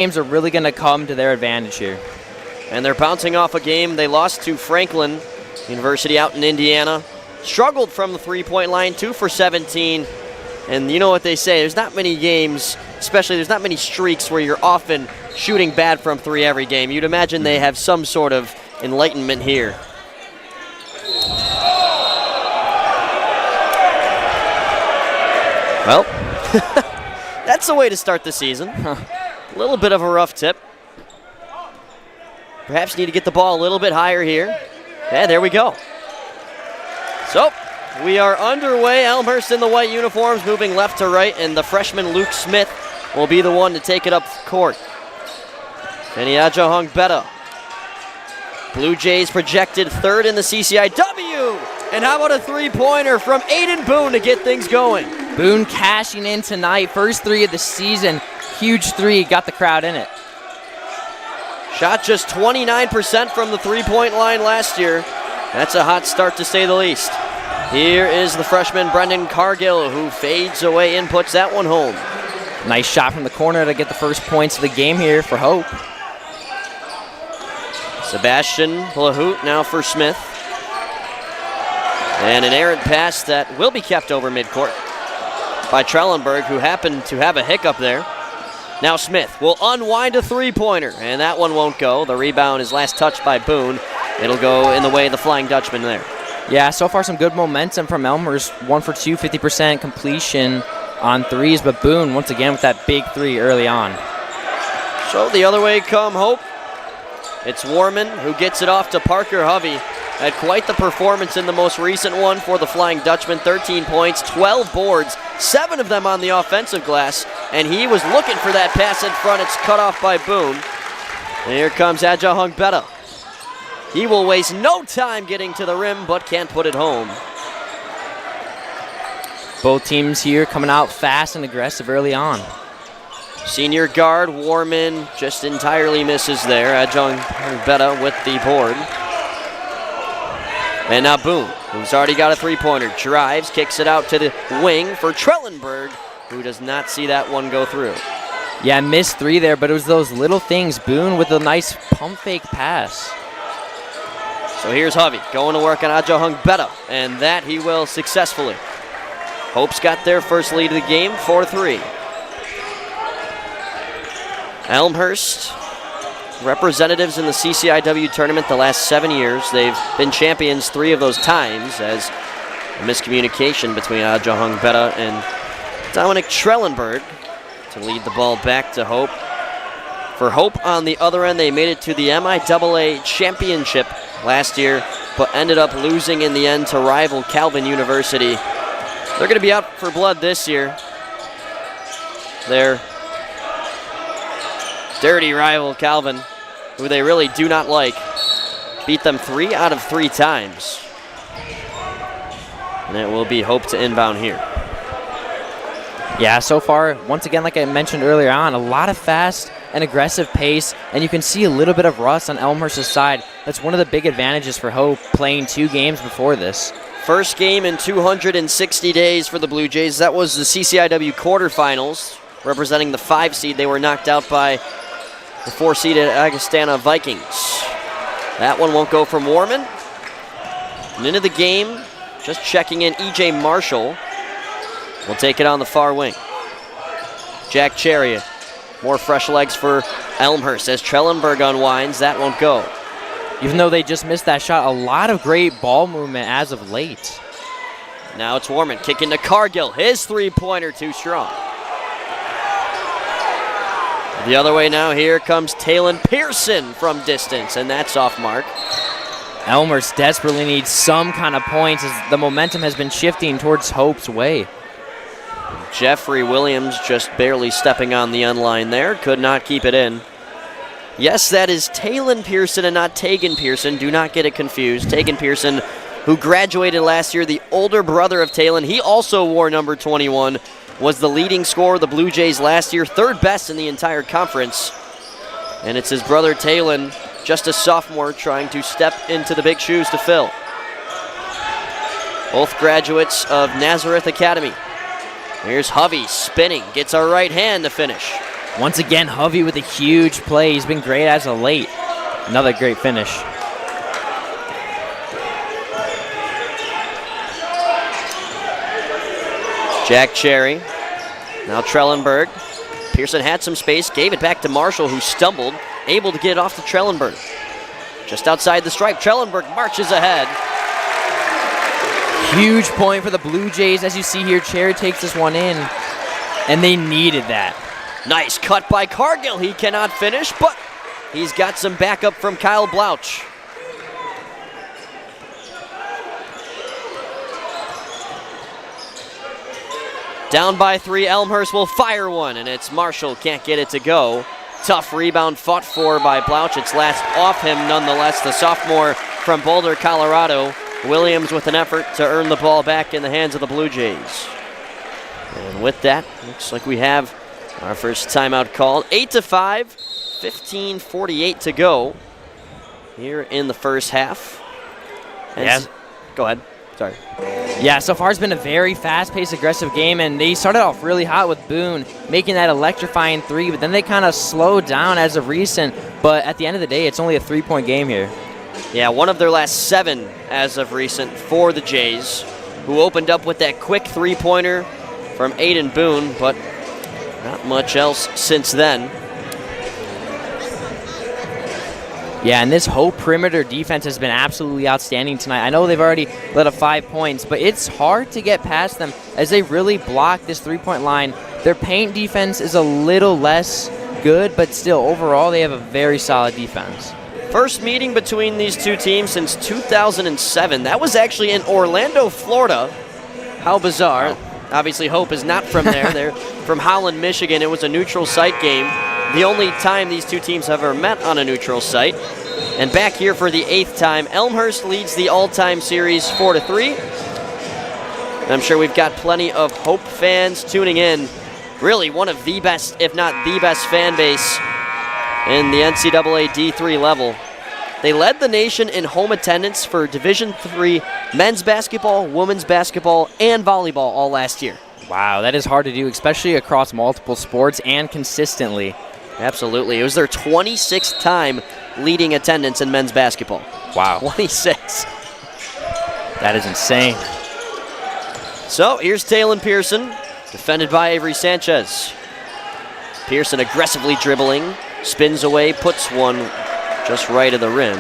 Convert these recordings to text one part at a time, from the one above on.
games are really going to come to their advantage here. And they're bouncing off a game they lost to Franklin University out in Indiana. Struggled from the three-point line, 2 for 17. And you know what they say, there's not many games, especially there's not many streaks where you're often shooting bad from three every game. You'd imagine they have some sort of enlightenment here. Well, that's the way to start the season. A little bit of a rough tip. Perhaps need to get the ball a little bit higher here. And there we go. So, we are underway. Elmhurst in the white uniforms moving left to right, and the freshman Luke Smith will be the one to take it up court. Feniaja Hungbeta. Blue Jays projected third in the CCIW. And how about a three-pointer from Aiden Boone to get things going? Boone cashing in tonight. First three of the season. Huge three. Got the crowd in it. Shot just 29% from the three-point line last year. That's a hot start to say the least. Here is the freshman Brendan Cargill, who fades away and puts that one home. Nice shot from the corner to get the first points of the game here for Hope. Sebastian Lahoot now for Smith. And an errant pass that will be kept over midcourt by Trellenberg, who happened to have a hiccup there. Now Smith will unwind a three-pointer, and that one won't go. The rebound is last touched by Boone. It'll go in the way of the Flying Dutchman there. Yeah, so far some good momentum from Elmhurst. 1 for 2, 50% completion on threes, but Boone once again with that big three early on. So the other way come Hope. It's Warman who gets it off to Parker Hovey. Had quite the performance in the most recent one for the Flying Dutchman. 13 points, 12 boards, 7 of them on the offensive glass. And he was looking for that pass in front. It's cut off by Boone. And here comes Aja Hungbeta. He will waste no time getting to the rim, but can't put it home. Both teams here coming out fast and aggressive early on. Senior guard Warman just entirely misses there. Adjung Hungbeta with the board. And now Boone, who's already got a three-pointer, drives, kicks it out to the wing for Trellenberg, who does not see that one go through. Yeah, missed three there, but it was those little things. Boone with a nice pump fake pass. So here's Hovey going to work on Aja Hungbeta, and that he will successfully. Hope's got their first lead of the game, 4-3. Elmhurst, representatives in the CCIW tournament the last 7 years. They've been champions 3 of those times, as a miscommunication between Aja Hungbeta and Dominic Trellenberg to lead the ball back to Hope. For Hope on the other end, they made it to the MIAA championship last year, but ended up losing in the end to rival Calvin University. They're going to be out for blood this year. Their dirty rival Calvin, who they really do not like, beat them 3 out of 3 times. And it will be Hope to inbound here. Yeah, so far, once again, like I mentioned earlier on, a lot of fast and aggressive pace, and you can see a little bit of rust on Elmhurst's side. That's one of the big advantages for Hope, playing 2 games before this. First game in 260 days for the Blue Jays. That was the CCIW quarterfinals, representing the 5 seed. They were knocked out by the 4-seeded Augustana Vikings. That one won't go from Warman. And into the game, just checking in, E.J. Marshall will take it on the far wing. Jack Chariot, more fresh legs for Elmhurst as Trellenberg unwinds. That won't go. Even though they just missed that shot, a lot of great ball movement as of late. Now it's Warman kicking to Cargill. His three-pointer too strong. The other way now, here comes Talon Pearson from distance, and that's off mark. Elmhurst desperately needs some kind of points as the momentum has been shifting towards Hope's way. Jeffrey Williams just barely stepping on the unline there. Could not keep it in. Yes, that is Talon Pearson and not Tegan Pearson. Do not get it confused. Tegan Pearson, who graduated last year, the older brother of Talon. He also wore number 21, was the leading scorer of the Blue Jays last year, 3rd best in the entire conference. And it's his brother Talon, just a sophomore, trying to step into the big shoes to fill. Both graduates of Nazareth Academy. Here's Hovey spinning, gets a right hand to finish. Once again, Hovey with a huge play. He's been great as of late. Another great finish. Jack Cherry. Now Trellenberg. Pearson had some space, gave it back to Marshall, who stumbled, able to get it off to Trellenberg. Just outside the stripe, Trellenberg marches ahead. Huge point for the Blue Jays. As you see here, Cherry takes this one in, and they needed that. Nice cut by Cargill. He cannot finish, but he's got some backup from Kyle Blouch. Down by 3, Elmhurst will fire one, and it's Marshall, can't get it to go. Tough rebound fought for by Blouch. It's last off him nonetheless. The sophomore from Boulder, Colorado. Williams with an effort to earn the ball back in the hands of the Blue Jays. And with that, looks like we have our first timeout called. 8-5, 15:48 to go here in the first half. Yes. Go ahead. Sorry. Yeah, so far it's been a very fast-paced, aggressive game, and they started off really hot with Boone making that electrifying three, but then they kind of slowed down as of recent. But at the end of the day, it's only a 3-point game here. Yeah, one of their last 7 as of recent for the Jays, who opened up with that quick three-pointer from Aiden Boone, but not much else since then. Yeah, and this whole perimeter defense has been absolutely outstanding tonight. I know they've already let up 5 points, but it's hard to get past them as they really block this three-point line. Their paint defense is a little less good, but still, overall, they have a very solid defense. First meeting between these two teams since 2007. That was actually in Orlando, Florida. How bizarre. Obviously, Hope is not from there. They're from Holland, Michigan. It was a neutral site game. The only time these two teams have ever met on a neutral site. And back here for the 8th time, Elmhurst leads the all-time series 4-3. And I'm sure we've got plenty of Hope fans tuning in. Really one of the best, if not the best fan base in the NCAA D3 level. They led the nation in home attendance for Division III men's basketball, women's basketball, and volleyball all last year. Wow, that is hard to do, especially across multiple sports and consistently. Absolutely. It was their 26th time leading attendance in men's basketball. Wow. 26. That is insane. So here's Talon Pearson, defended by Avery Sanchez. Pearson aggressively dribbling, spins away, puts one just right of the rim.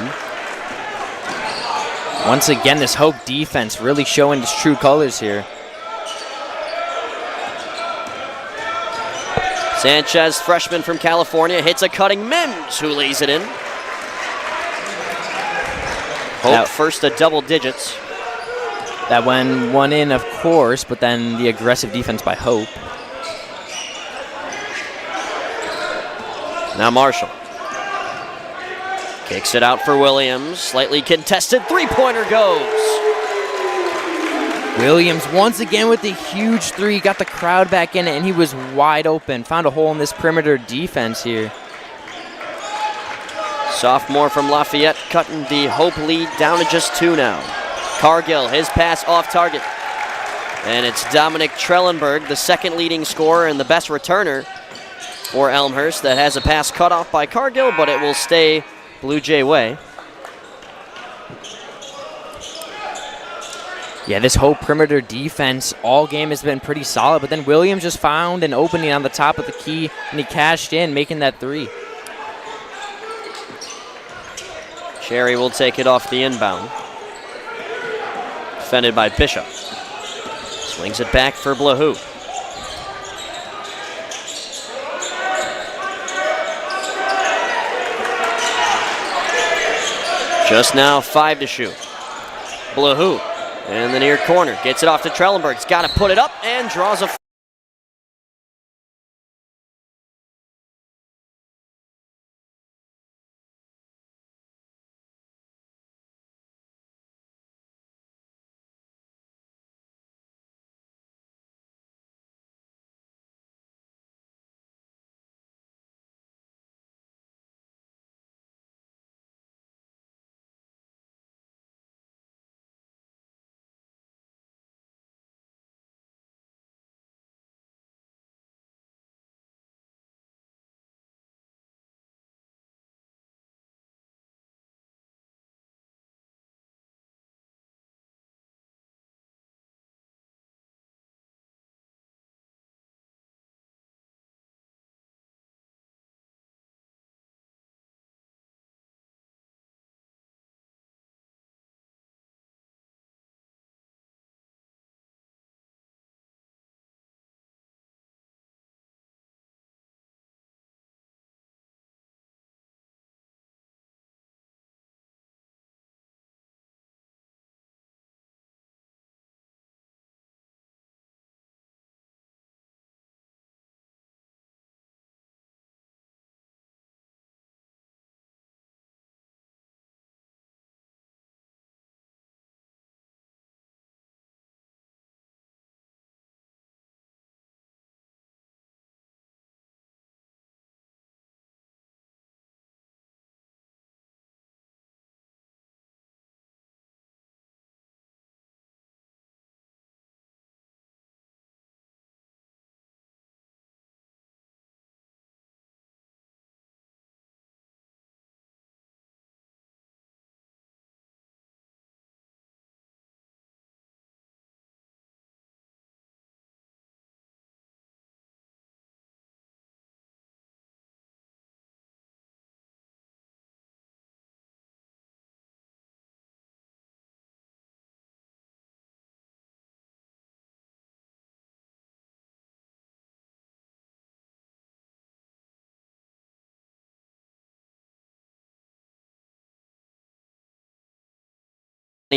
Once again, this Hope defense really showing its true colors here. Sanchez, freshman from California, hits a cutting Mims, who lays it in. Hope first to double digits. That went one in, of course, but then the aggressive defense by Hope. Now Marshall. Kicks it out for Williams. Slightly contested three-pointer goes. Williams once again with the huge three. Got the crowd back in it, and he was wide open. Found a hole in this perimeter defense here. Sophomore from Lafayette cutting the Hope lead down to just 2 now. Cargill, his pass off target. And it's Dominic Trellenberg, the second leading scorer and the best returner for Elmhurst, that has a pass cut off by Cargill, but it will stay Blue Jay way. Yeah, this whole perimeter defense all game has been pretty solid, but then Williams just found an opening on the top of the key, and he cashed in, making that three. Cherry will take it off the inbound. Defended by Bishop. Swings it back for Blahu. Just now 5 to shoot. Blahu in the near corner. Gets it off to Trellenberg. He's got to put it up and draws a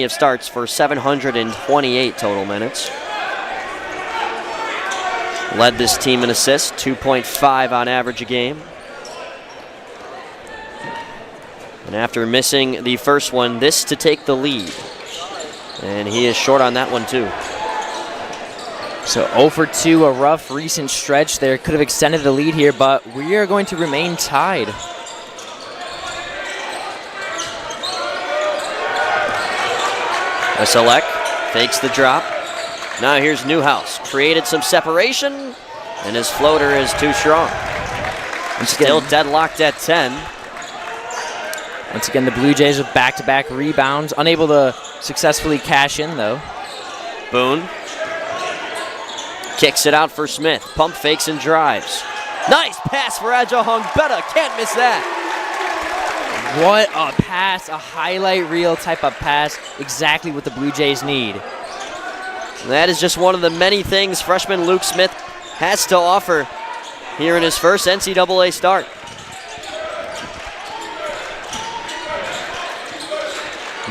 of starts for 728 total minutes. Led this team in assists, 2.5 on average a game. And after missing the first one, this to take the lead. And he is short on that one too. So 0 for 2, a rough recent stretch there. Could have extended the lead here, but we are going to remain tied. Select fakes the drop. Now here's Newhouse. Created some separation, and his floater is too strong. And still deadlocked at 10. Once again, the Blue Jays with back-to-back rebounds. Unable to successfully cash in, though. Boone kicks it out for Smith. Pump fakes and drives. Nice pass for Ajahong Betta. Can't miss that. What a pass, a highlight reel type of pass. Exactly what the Blue Jays need. That is just one of the many things freshman Luke Smith has to offer here in his first NCAA start.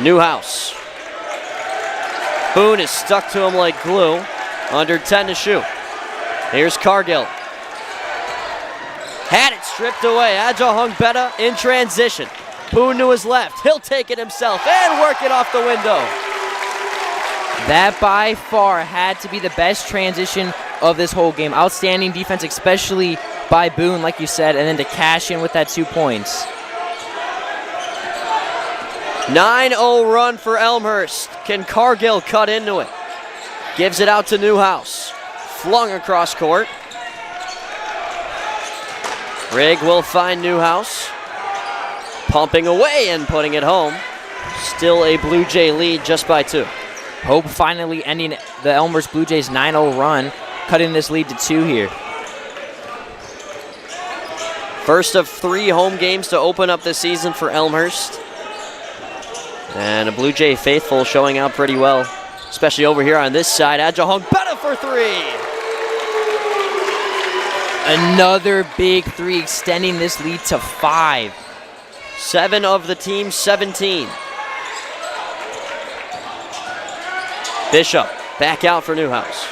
Newhouse. Boone is stuck to him like glue. Under 10 to shoot. Here's Cargill. Had it stripped away. Ajahong Betta in transition. Boone to his left. He'll take it himself and work it off the window. That by far had to be the best transition of this whole game. Outstanding defense, especially by Boone, like you said, and then to cash in with that 2 points. 9-0 run for Elmhurst. Can Cargill cut into it? Gives it out to Newhouse. Flung across court. Rigg will find Newhouse. Pumping away and putting it home. Still a Blue Jay lead just by 2. Hope finally ending the Elmhurst Blue Jays 9-0 run, cutting this lead to 2 here. First of 3 home games to open up the season for Elmhurst. And a Blue Jay faithful showing out pretty well, especially over here on this side. Ajahong Betta for 3. Another big 3, extending this lead to 5. 7 of the team's 17. Bishop back out for Newhouse.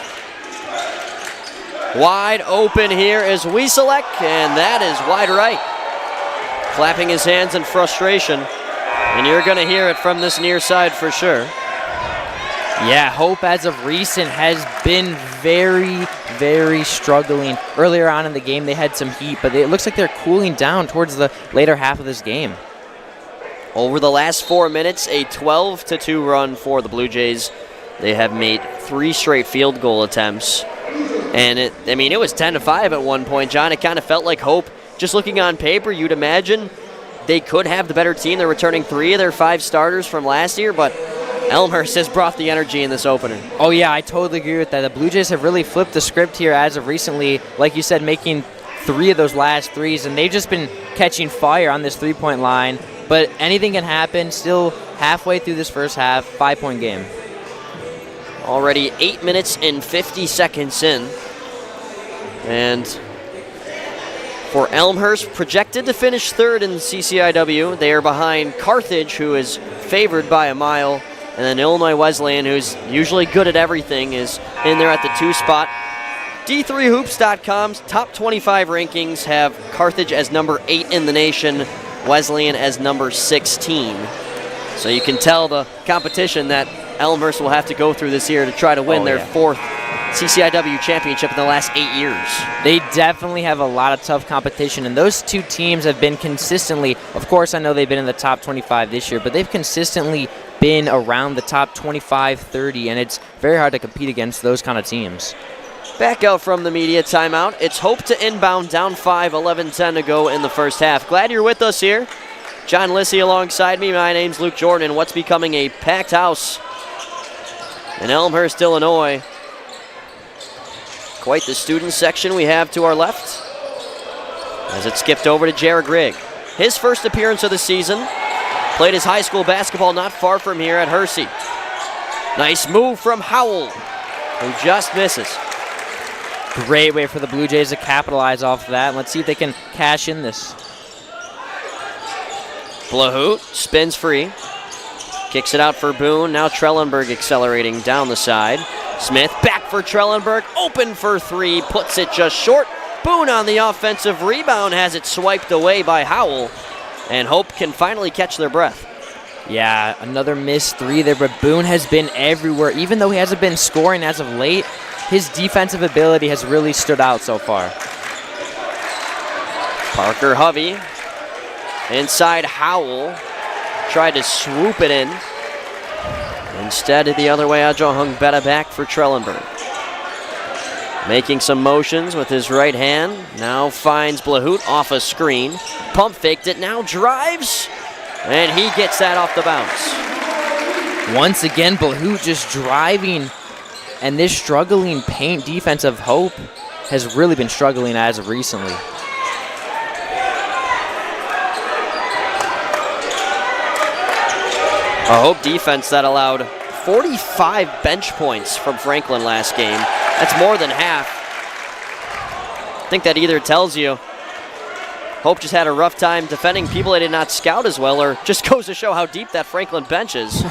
Wide open here is Wieselek, and that is wide right. Clapping his hands in frustration, and you're going to hear it from this near side for sure. Yeah, Hope as of recent has been very, very struggling. Earlier on in the game, they had some heat, but it looks like they're cooling down towards the later half of this game. Over the last 4 minutes, a 12-2 run for the Blue Jays. They have made 3 straight field goal attempts. And it was 10-5 at one point, John. It kind of felt like Hope, just looking on paper, you'd imagine they could have the better team. They're returning 3 of their 5 starters from last year, but Elmhurst has brought the energy in this opener. Oh, yeah, I totally agree with that. The Blue Jays have really flipped the script here as of recently. Like you said, making 3 of those last 3s, and they've just been catching fire on this 3-point line. But anything can happen. Still halfway through this first half, 5-point game. Already 8 minutes and 50 seconds in. And for Elmhurst, projected to finish 3rd in CCIW. They are behind Carthage, who is favored by a mile. And then Illinois Wesleyan, who's usually good at everything, is in there at the 2 spot. D3Hoops.com's top 25 rankings have Carthage as number 8 in the nation, Wesleyan as number 16. So you can tell the competition that Elmhurst will have to go through this year to try to win their 4th CCIW championship in the last 8 years. They definitely have a lot of tough competition, and those 2 teams have been consistently, of course I know they've been in the top 25 this year, but they've consistently been around the top 25, 30, and it's very hard to compete against those kind of teams. Back out from the media timeout. It's Hope to inbound, down 5, 11-10 to go in the first half. Glad you're with us here. John Lissy alongside me. My name's Luke Jordan, and what's becoming a packed house in Elmhurst, Illinois. Quite the student section we have to our left as it skipped over to Jared Rigg. His first appearance of the season. Played his high school basketball not far from here at Hersey. Nice move from Howell, who just misses. Great way for the Blue Jays to capitalize off of that. Let's see if they can cash in this. Blahout spins free. Kicks it out for Boone. Now Trellenberg accelerating down the side. Smith back for Trellenberg. Open for three. Puts it just short. Boone on the offensive rebound has it swiped away by Howell. And Hope can finally catch their breath. Yeah, another missed three there, but Boone has been everywhere. Even though he hasn't been scoring as of late, his defensive ability has really stood out so far. Parker Hovey inside Howell. Tried to swoop it in. Instead, the other way, Ajo Hung Beta back for Trellenberg. Making some motions with his right hand. Now finds Blahout off a screen. Pump faked it, now drives. And he gets that off the bounce. Once again, Blahout just driving. And this struggling paint defense of Hope has really been struggling as of recently. A Hope defense that allowed 45 bench points from Franklin last game. That's more than half. I think that either tells you Hope just had a rough time defending people they did not scout as well, or just goes to show how deep that Franklin bench is.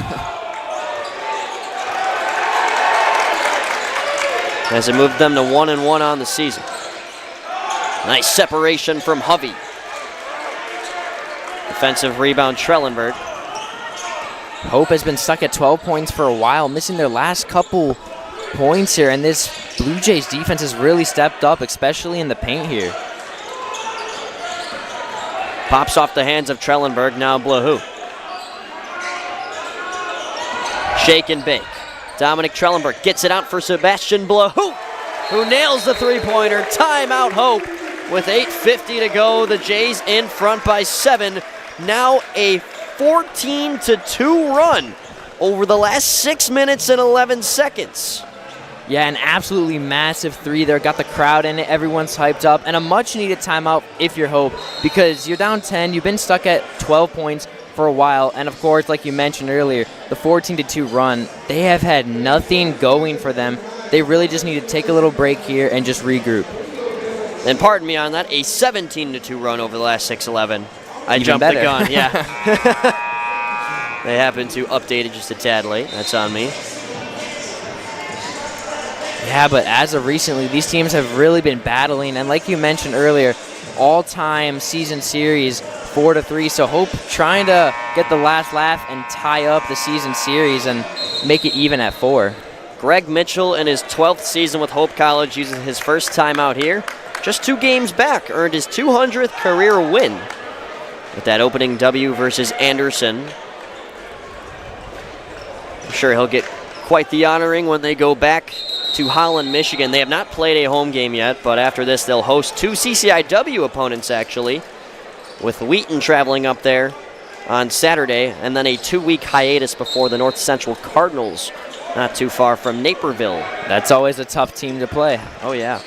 As it moved them to 1-1 on the season. Nice separation from Hovey. Defensive rebound, Trellenberg. Hope has been stuck at 12 points for a while, missing their last couple points here, and this Blue Jays defense has really stepped up, especially in the paint here. Pops off the hands of Trellenberg, now Blahout. Shake and bake. Dominic Trellenberg gets it out for Sebastian Blahout, who nails the three-pointer. Timeout Hope with 8:50 to go. The Jays in front by 7. Now a 14-2 run over the last 6 minutes and 11 seconds. Yeah, an absolutely massive three there. Got the crowd in it. Everyone's hyped up. And a much-needed timeout if you're Hope, because you're down 10. You've been stuck at 12 points for a while. And, of course, like you mentioned earlier, the 14-2 run, they have had nothing going for them. They really just need to take a little break here and just regroup. And pardon me on that, a 17-2 run over the last 6-11. I Even jumped better. the gun, yeah. They happened to update it just a tad late. That's on me. Yeah, but as of recently, these teams have really been battling. And like you mentioned earlier, all-time season series 4-3. So Hope trying to get the last laugh and tie up the season series and make it even at 4. Greg Mitchell in his 12th season with Hope College uses his first time out here. Just 2 games back, earned his 200th career win with that opening W versus Anderson. I'm sure he'll get quite the honoring when they go back to Holland, Michigan. They have not played a home game yet, but after this they'll host 2 CCIW opponents actually, with Wheaton traveling up there on Saturday, and then a 2-week hiatus before the North Central Cardinals, not too far from Naperville. That's always a tough team to play. Oh yeah.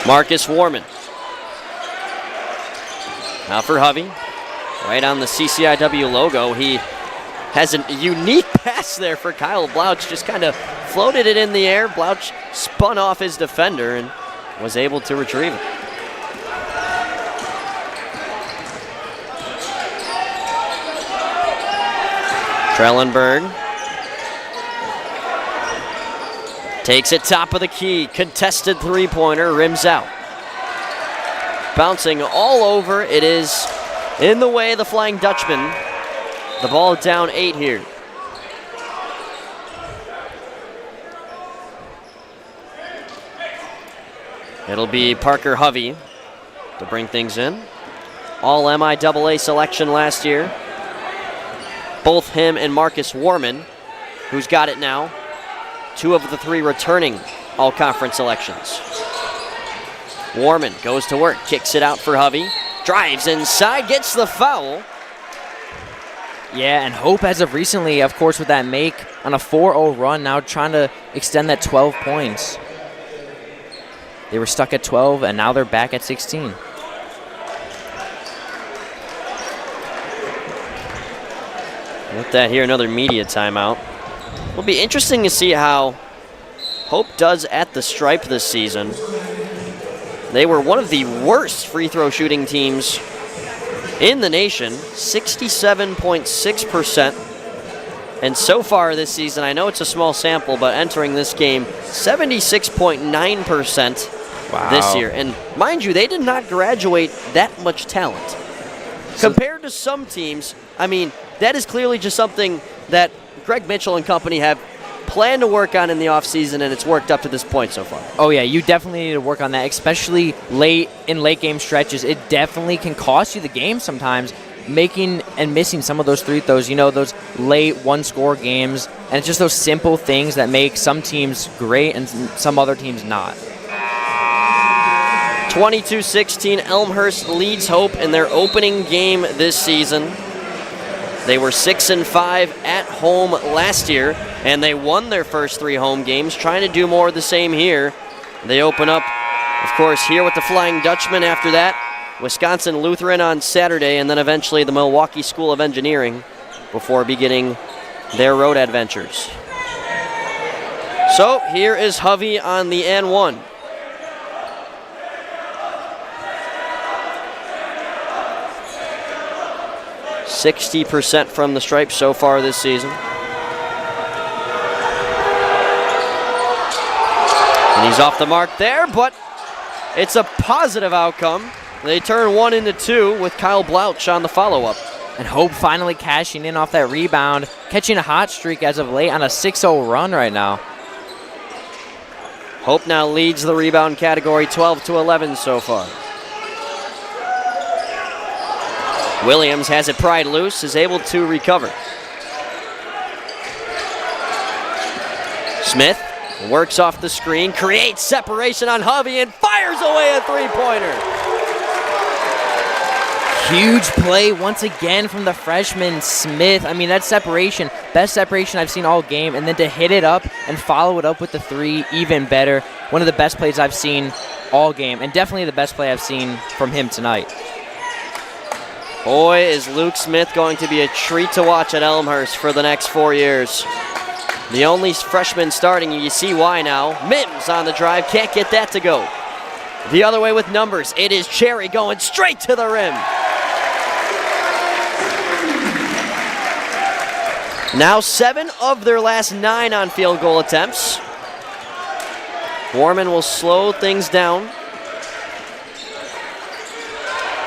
Marcus Warman. Now for Hovey. Right on the CCIW logo. He has a unique pass there for Kyle Blouch. Just kind of floated it in the air. Blouch spun off his defender and was able to retrieve it. Trellenberg takes it top of the key. Contested three-pointer, rims out. Bouncing all over. It is in the way of the Flying Dutchman. The ball down 8 here. It'll be Parker Hovey to bring things in. All MIAA selection last year. Both him and Marcus Warman, who's got it now. 2 of the 3 returning all-conference selections. Warman goes to work, kicks it out for Hovey. Drives inside, gets the foul. Yeah, and Hope as of recently, of course, with that make on a 4-0 run, now trying to extend that 12 points. They were stuck at 12, and now they're back at 16. With that here, another media timeout. It'll be interesting to see how Hope does at the stripe this season. They were one of the worst free throw shooting teams in the nation, 67.6%. And so far this season, I know it's a small sample, but entering this game, 76.9% this year. And mind you, they did not graduate that much talent. Compared to some teams, I mean, that is clearly just something that Greg Mitchell and company have planned to work on in the offseason, and it's worked up to this point so far. Oh, yeah, you definitely need to work on that, especially late game stretches. It definitely can cost you the game sometimes, making and missing some of those free throws, those late one-score games, and it's just those simple things that make some teams great and some other teams not. 22-16, Elmhurst leads Hope in their opening game this season. They were 6-5 at home last year, and they won their first 3 home games, trying to do more of the same here. They open up, of course, here with the Flying Dutchman after that. Wisconsin Lutheran on Saturday, and then eventually the Milwaukee School of Engineering before beginning their road adventures. So here is Hovey on the N1. %60 from the stripe so far this season. And he's off the mark there, but it's a positive outcome. They turn 1 into 2 with Kyle Blouch on the follow-up. And Hope finally cashing in off that rebound, catching a hot streak as of late on a 6-0 run right now. Hope now leads the rebound category 12-11 so far. Williams has it pried loose, is able to recover. Smith works off the screen, creates separation on Hovey, and fires away a three-pointer. Huge play once again from the freshman Smith. I mean, that separation, best separation I've seen all game, and then to hit it up and follow it up with the 3, even better. One of the best plays I've seen all game, and definitely the best play I've seen from him tonight. Boy, is Luke Smith going to be a treat to watch at Elmhurst for the next 4 years. The only freshman starting, you see why now. Mims on the drive, can't get that to go. The other way with numbers, it is Cherry going straight to the rim. Now 7 of their last 9 on field goal attempts. Warman will slow things down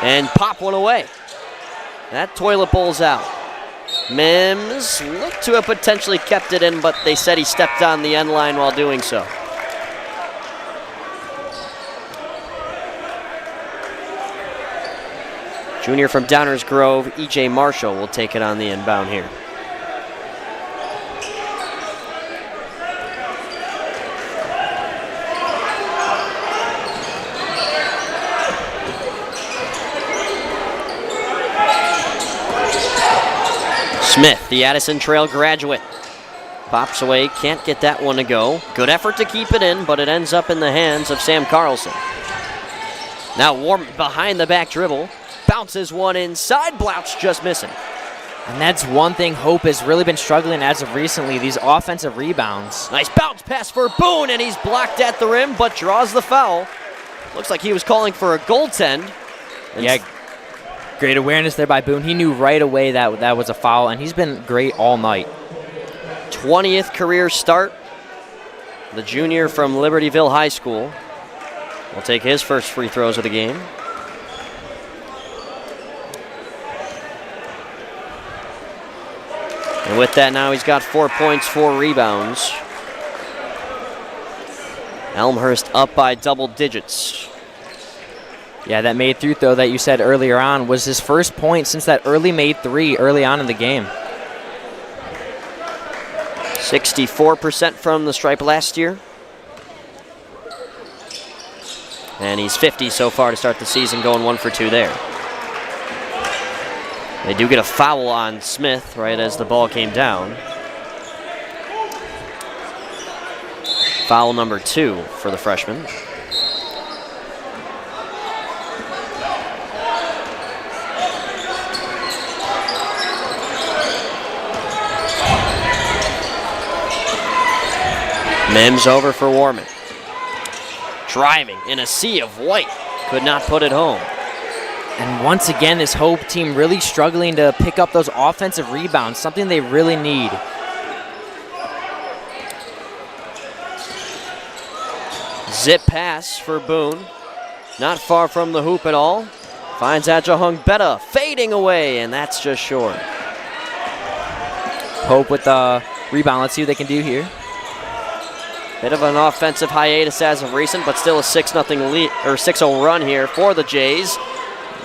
and pop one away. That toilet bowl's out. Mims looked to have potentially kept it in, but they said he stepped on the end line while doing so. Junior from Downers Grove, E.J. Marshall will take it on the inbound here. Smith, the Addison Trail graduate, pops away, can't get that one to go. Good effort to keep it in, but it ends up in the hands of Sam Carlson. Now Warm behind the back dribble, bounces one inside, Blouch just missing. And that's one thing Hope has really been struggling as of recently, these offensive rebounds. Nice bounce pass for Boone, and he's blocked at the rim, but draws the foul. Looks like he was calling for a goaltend. Yeah, great awareness there by Boone. He knew right away that was a foul, and he's been great all night. 20th career start. The junior from Libertyville High School will take his first free throws of the game. And with that now, he's got 4 points, 4 rebounds. Elmhurst up by double digits. Yeah, that made through throw that you said earlier on was his first point since that early made 3 early on in the game. 64% from the stripe last year. And he's 50 so far to start the season, going 1 for 2 there. They do get a foul on Smith right as the ball came down. Foul number 2 for the freshman. Mims over for Warman. driving in a sea of white. Could not put it home. And once again, this Hope team really struggling to pick up those offensive rebounds, something they really need. Zip pass for Boone. Not far from the hoop at all. Finds Adjahung Beta fading away, and that's just short. Hope with the rebound. Let's see what they can do here. Bit of an offensive hiatus as of recent, but still a 6-0 lead or 6-0 run here for the Jays.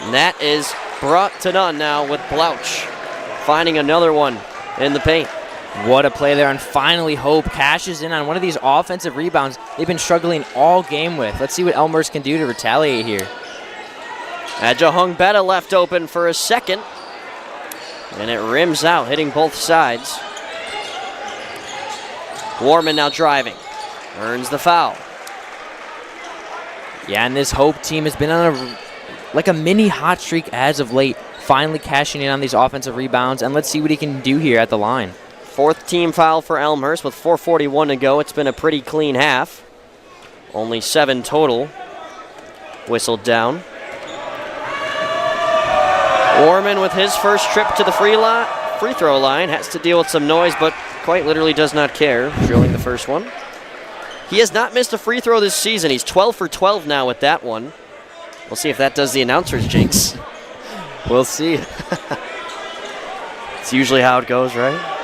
And that is brought to none now with Blouch finding another one in the paint. What a play there, and finally Hope cashes in on one of these offensive rebounds they've been struggling all game with. Let's see what Elmhurst can do to retaliate here. Adjahung Beta left open for a second, and it rims out, hitting both sides. Warman now driving, earns the foul. Yeah, and this Hope team has been on a mini hot streak as of late, finally cashing in on these offensive rebounds, and let's see what he can do here at the line. Fourth team foul for Elmhurst with 4:41 to go. It's been a pretty clean half. Only 7 total whistled down. Orman with his first trip to the free throw line has to deal with some noise, but quite literally does not care, drilling the first one. He has not missed a free throw this season. He's 12 for 12 now with that one. We'll see if that does the announcer's jinx. We'll see. It's usually how it goes, right?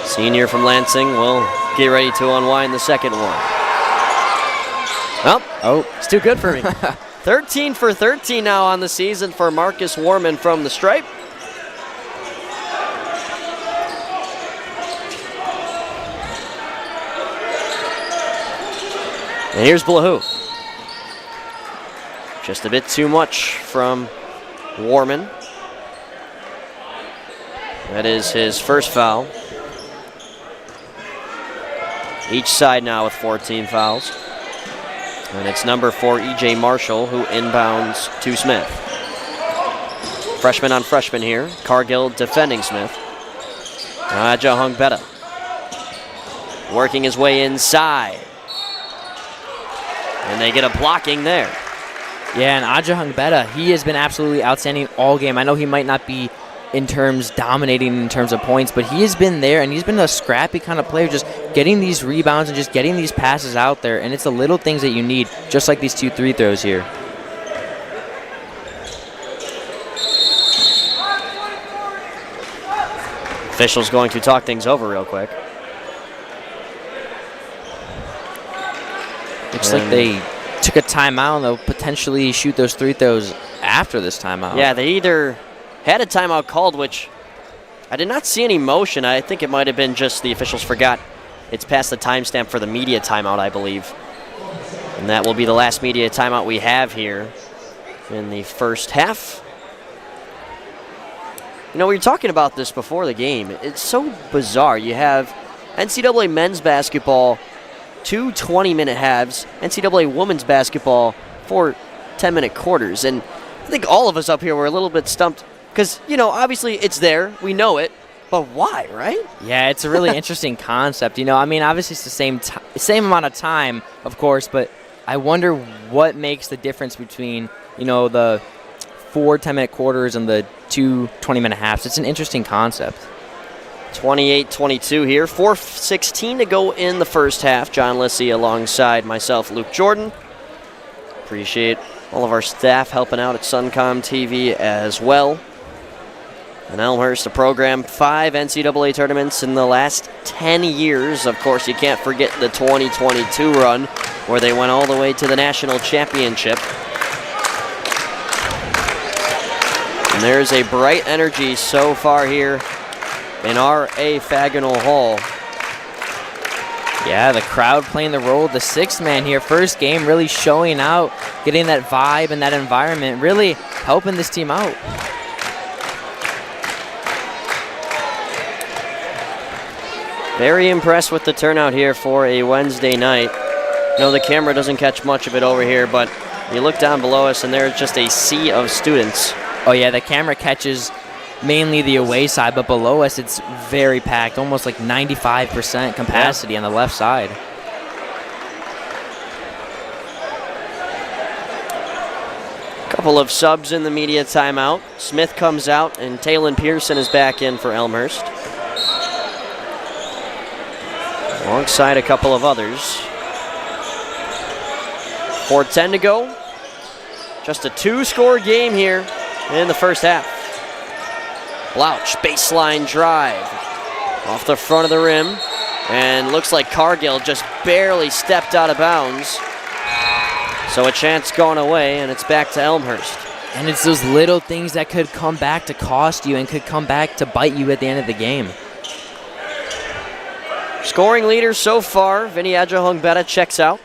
Senior from Lansing will get ready to unwind the second one. Oh, it's too good for me. 13 for 13 now on the season for Marcus Warman from the stripe. And here's Blahu. Just a bit too much from Warman. That is his first foul. Each side now with 14 fouls. And it's number 4, E.J. Marshall, who inbounds to Smith. Freshman on freshman here. Cargill defending Smith. Adjahung Beta working his way inside. And they get a blocking there. Yeah, and Adjahung Beta, he has been absolutely outstanding all game. I know he might not be dominating in terms of points, but he has been there, and he's been a scrappy kind of player, just getting these rebounds and just getting these passes out there, and it's the little things that you need, just like these 2 3 throws here. Officials going to talk things over real quick. Looks like they took a timeout, and they'll potentially shoot those 3 throws after this timeout. Yeah, they either had a timeout called, which I did not see any motion. I think it might have been just the officials forgot it's past the timestamp for the media timeout, I believe. And that will be the last media timeout we have here in the first half. You know, we were talking about this before the game. It's so bizarre. You have NCAA men's basketball, 2 20-minute halves, NCAA women's basketball, 4 10-minute quarters. And I think all of us up here were a little bit stumped because, you know, obviously it's there. We know it. But why, right? Yeah, it's a really interesting concept. You know, I mean, obviously it's the same amount of time, of course, but I wonder what makes the difference between, you know, the 4 10-minute quarters and the 2 20-minute halves. It's an interesting concept. 28-22 here. 4:16 to go in the first half. John Lissy alongside myself, Luke Jordan. Appreciate all of our staff helping out at Suncom TV as well. And Elmhurst, a program, 5 NCAA tournaments in the last 10 years. Of course, you can't forget the 2022 run where they went all the way to the national championship. And there's a bright energy so far here in R.A. Faginal Hall. Yeah, the crowd playing the role of the 6th man here. First game really showing out, getting that vibe and that environment, really helping this team out. Very impressed with the turnout here for a Wednesday night. You know, the camera doesn't catch much of it over here, but you look down below us and there's just a sea of students. Oh yeah, the camera catches mainly the away side, but below us it's very packed, almost like 95% capacity on the left side. Couple of subs in the media timeout. Smith comes out, and Talon Pearson is back in for Elmhurst, alongside a couple of others. 4:10 to go. Just a 2-score game here in the first half. Blouch, baseline drive off the front of the rim, and looks like Cargill just barely stepped out of bounds. So a chance gone away, and it's back to Elmhurst. And it's those little things that could come back to cost you and could come back to bite you at the end of the game. Scoring leader so far, Vinny Adjahong-Betta checks out.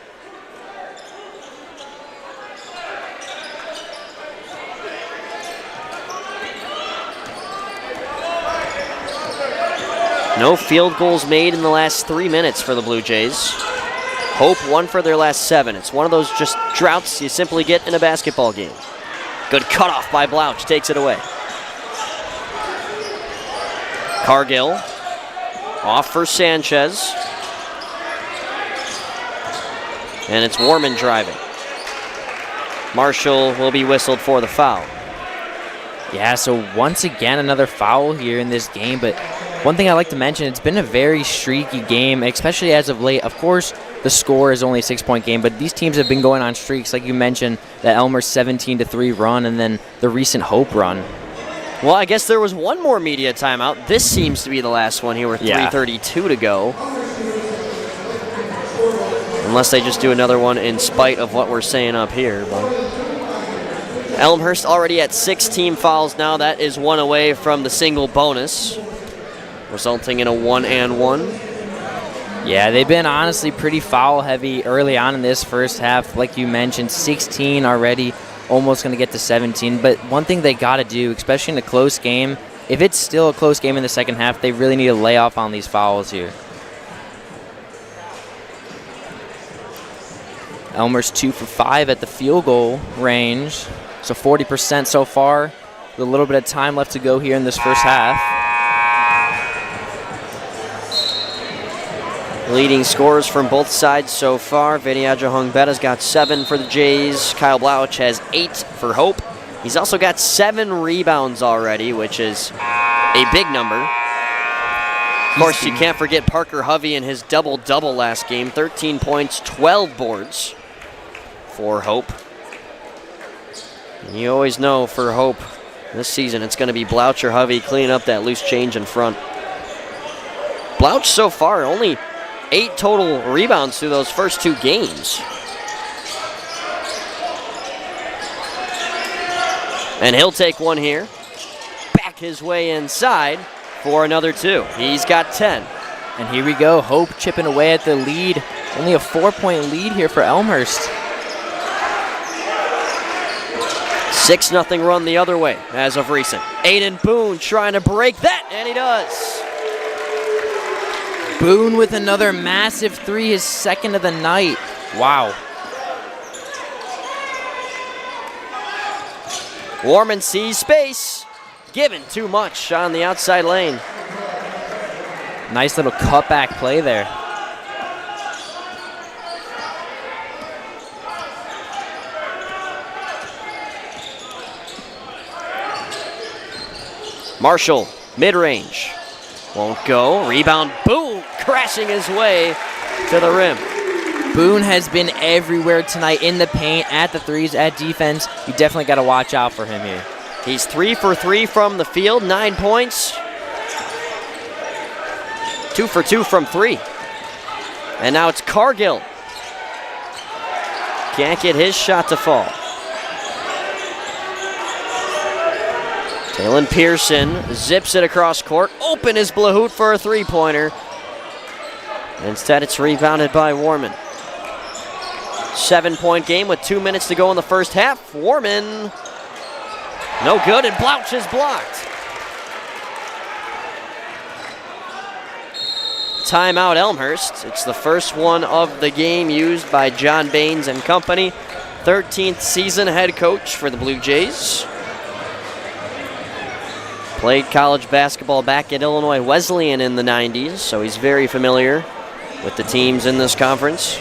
No field goals made in the last 3 minutes for the Blue Jays. Hope 1 for their last 7. It's one of those just droughts you simply get in a basketball game. Good cutoff by Blouch, takes it away. Cargill off for Sanchez. And it's Warman driving. Marshall will be whistled for the foul. Yeah, so once again, another foul here in this game. But one thing I like to mention, it's been a very streaky game, especially as of late. Of course, the score is only a 6-point game, but these teams have been going on streaks, like you mentioned, the Elmhurst 17-3 run and then the recent Hope run. Well, I guess there was one more media timeout. This seems to be the last one here with 3:32 to go. Unless they just do another one in spite of what we're saying up here. But Elmhurst already at 6 team fouls now. That is 1 away from the single bonus, resulting in a 1-and-1. Yeah, they've been honestly pretty foul heavy early on in this first half. Like you mentioned, 16 already, almost going to get to 17. But one thing they got to do, especially in a close game, if it's still a close game in the second half, they really need to lay off on these fouls here. Elmhurst 2 for 5 at the field goal range. So 40% so far. With a little bit of time left to go here in this first half. Leading scorers from both sides so far. Vinny Adjahong-Betta's got 7 for the Jays. Kyle Blouch has 8 for Hope. He's also got 7 rebounds already, which is a big number. Of course, you can't forget Parker Hovey and his double-double last game. 13 points, 12 boards for Hope. And you always know for Hope this season it's going to be Blouch or Hovey cleaning up that loose change in front. Blouch so far only 8 total rebounds through those first 2 games. And he'll take one here. Back his way inside for another 2. He's got 10. And here we go, Hope chipping away at the lead. Only a 4-point lead here for Elmhurst. 6-0 run the other way as of recent. Aiden Boone trying to break that, and he does. Boone with another massive 3, his second of the night. Wow. Warman sees space. Given too much on the outside lane. Nice little cutback play there. Marshall, mid-range. Won't go. Rebound, Boone crashing his way to the rim. Boone has been everywhere tonight, in the paint, at the threes, at defense. You definitely got to watch out for him here. He's 3 for 3 from the field, 9 points. 2 for 2 from 3. And now it's Cargill. Can't get his shot to fall. Talon Pearson zips it across court. Open is Blahout for a 3-pointer. Instead, it's rebounded by Warman. 7-point game with 2 minutes to go in the first half. Warman, no good, and Blouch is blocked. Timeout Elmhurst. It's the first one of the game used by John Baines and company. 13th season head coach for the Blue Jays. Played college basketball back at Illinois Wesleyan in the 90s, so he's very familiar with the teams in this conference.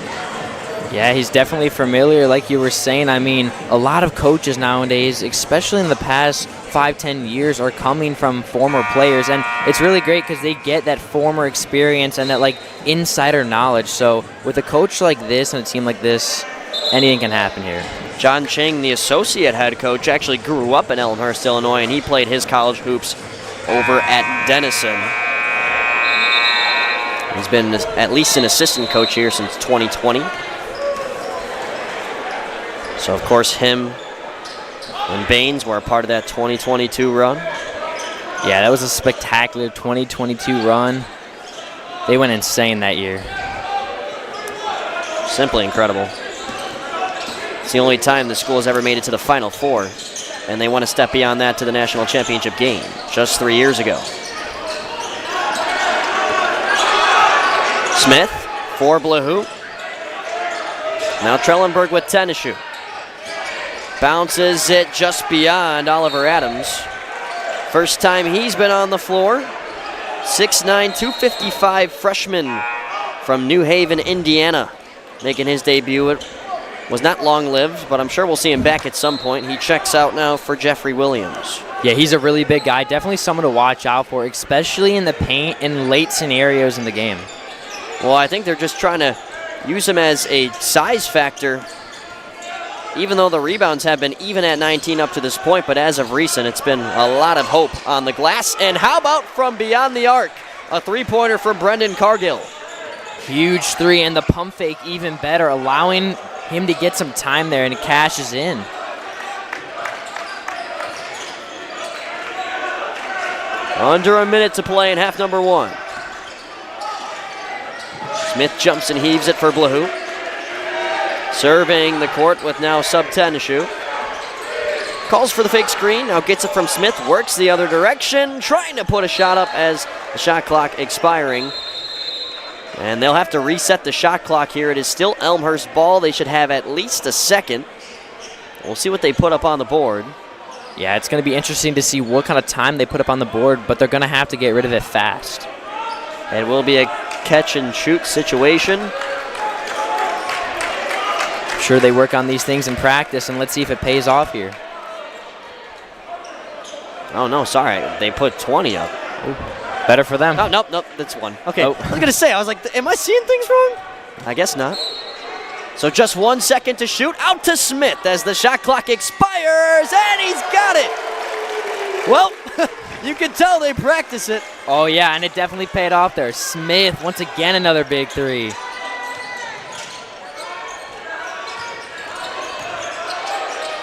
Yeah, he's definitely familiar, like you were saying. I mean, a lot of coaches nowadays, especially in the past 5-10 years, are coming from former players, and it's really great because they get that former experience and that like insider knowledge. So with a coach like this and a team like this, anything can happen here. John Chang, the associate head coach, actually grew up in Elmhurst, Illinois, and he played his college hoops over at Denison. He's been at least an assistant coach here since 2020. So, of course, him and Baines were a part of that 2022 run. Yeah, that was a spectacular 2022 run. They went insane that year. Simply incredible. It's the only time the school has ever made it to the Final Four, and they want to step beyond that to the national championship game just 3 years ago. Smith for Blahu. Now Trellenberg with 10 to shoot. Bounces it just beyond Oliver Adams. First time he's been on the floor. 6'9", 255 freshman from New Haven, Indiana, making his debut. It was not long-lived, but I'm sure we'll see him back at some point. He checks out now for Jeffrey Williams. Yeah, he's a really big guy. Definitely someone to watch out for, especially in the paint in late scenarios in the game. Well, I think they're just trying to use him as a size factor, even though the rebounds have been even at 19 up to this point, but as of recent, it's been a lot of hope on the glass. And how about from beyond the arc? A three-pointer from Brendan Cargill. Huge three, and the pump fake even better, allowing him to get some time there, and it cashes in. Under a minute to play in half number one. Smith jumps and heaves it for Blahu. Serving the court with now sub 10 to shoot. Calls for the fake screen, now gets it from Smith, works the other direction, trying to put a shot up as the shot clock expiring. And they'll have to reset the shot clock here. It is still Elmhurst ball. They should have at least a second. We'll see what they put up on the board. Yeah, it's going to be interesting to see what kind of time they put up on the board, but they're going to have to get rid of it fast. It will be a catch and shoot situation. I'm sure they work on these things in practice, and let's see if it pays off here. Oh, no, sorry. They put 20 up. Ooh, better for them. Oh, nope, that's one. Okay, Oh. I was going to say, I was like, am I seeing things wrong? I guess not. So just 1 second to shoot. Out to Smith as the shot clock expires, and he's got it. Well, you can tell they practice it. Oh, yeah, and it definitely paid off there. Smith, once again, another big three.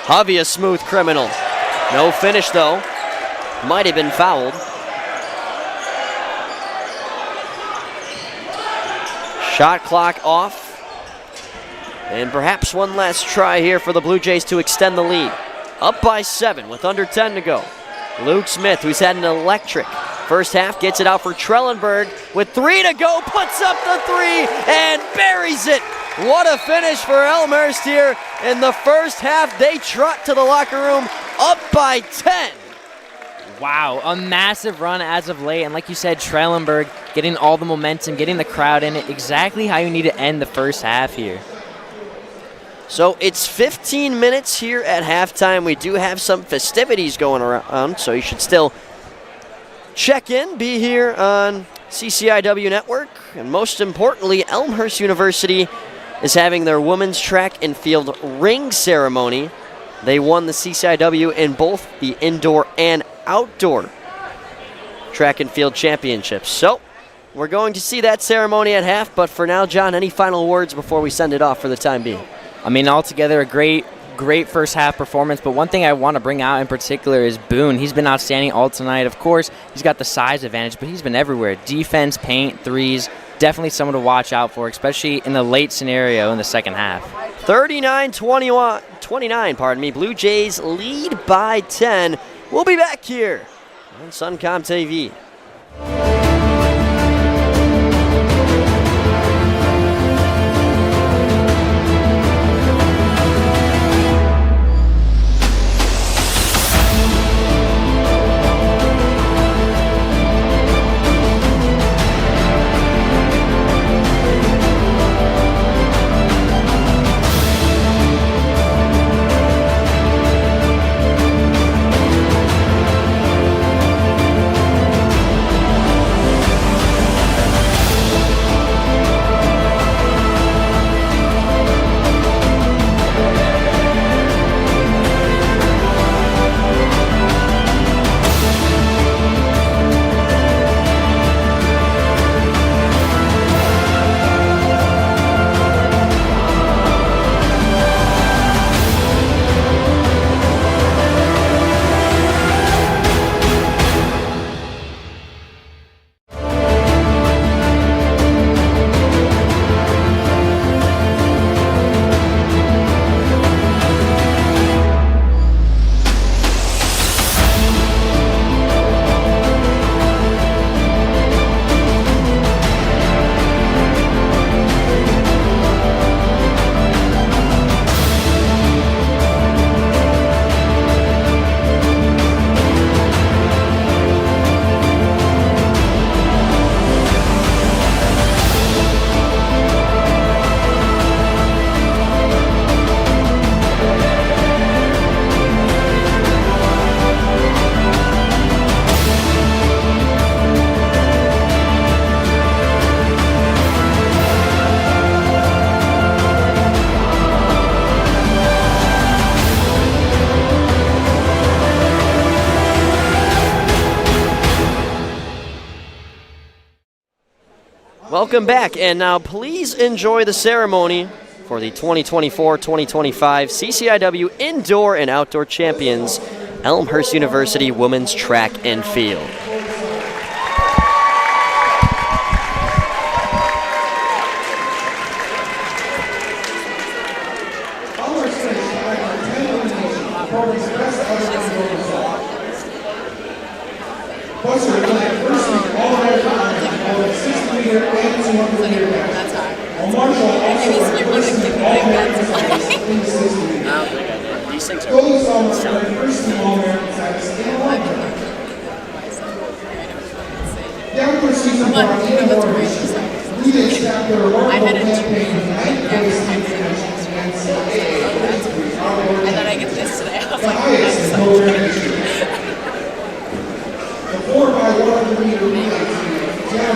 Javi, a smooth criminal. No finish, though. Might have been fouled. Shot clock off. And perhaps one last try here for the Blue Jays to extend the lead. Up by 7 with under 10 to go. Luke Smith, who's had an electric first half, gets it out for Trellenberg with 3 to go, puts up the 3 and buries it. What a finish for Elmhurst here in the first half. They trot to the locker room up by 10. Wow, a massive run as of late, and like you said, Trellenberg getting all the momentum, getting the crowd in it, exactly how you need to end the first half here. So it's 15 minutes here at halftime. We do have some festivities going around, so you should still check in, be here on CCIW Network. And most importantly, Elmhurst University is having their women's track and field ring ceremony. They won the CCIW in both the indoor and outdoor track and field championships. So we're going to see that ceremony at half, but for now, John, any final words before we send it off for the time being? I mean, altogether a great first half performance, but one thing I want to bring out in particular is Boone. He's been outstanding all tonight. Of course, he's got the size advantage, but he's been everywhere. Defense, paint, threes, definitely someone to watch out for, especially in the late scenario in the second half. 39-29, Blue Jays lead by 10. We'll be back here on Suncom TV. Welcome back, and now please enjoy the ceremony for the 2024-2025 CCIW Indoor and Outdoor Champions, Elmhurst University Women's Track and Field. These things are I had a degree in and then I get this today. I was like, that's so The 4x100 meter relay, Jana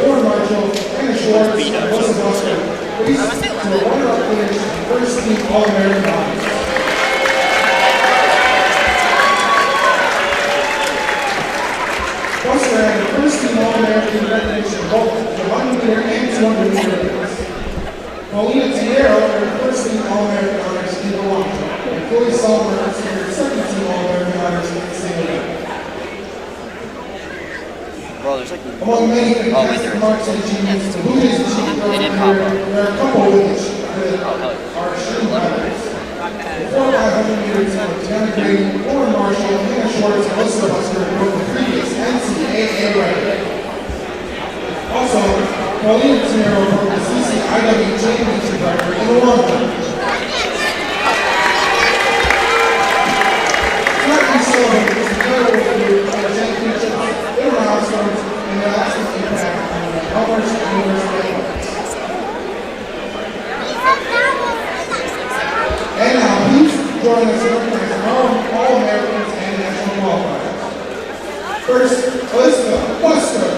Warren Marshall, Anna Schwartz, Melissa Buster, race to the runner-up finish, first team All-American honors. Buster had the first team All-American recognition both the 100 meter and 200 meter events. Paulina Tiero earned the first team All-American honors in the long jump, and Chloe Salmer earned the second team All-American honors in the single event. Bro, there's like Among many contested marks and achievements, the Blue Jays achieved there are a couple which are extreme highlights. The 4x100 meters of Tiana Green, Warren Marshall, Hannah Schwartz, and Melissa Buster broke the previous NCAA record. Also, Paulina Tinero broke the CCIW championship record in the long jump. Track and celebrate this incredible feat of the championship. Milestones and their lasting impact on the Elmhurst University athletics. And now, please join us in recognizing our All-Americans and national qualifiers. First, Alyssa Buster.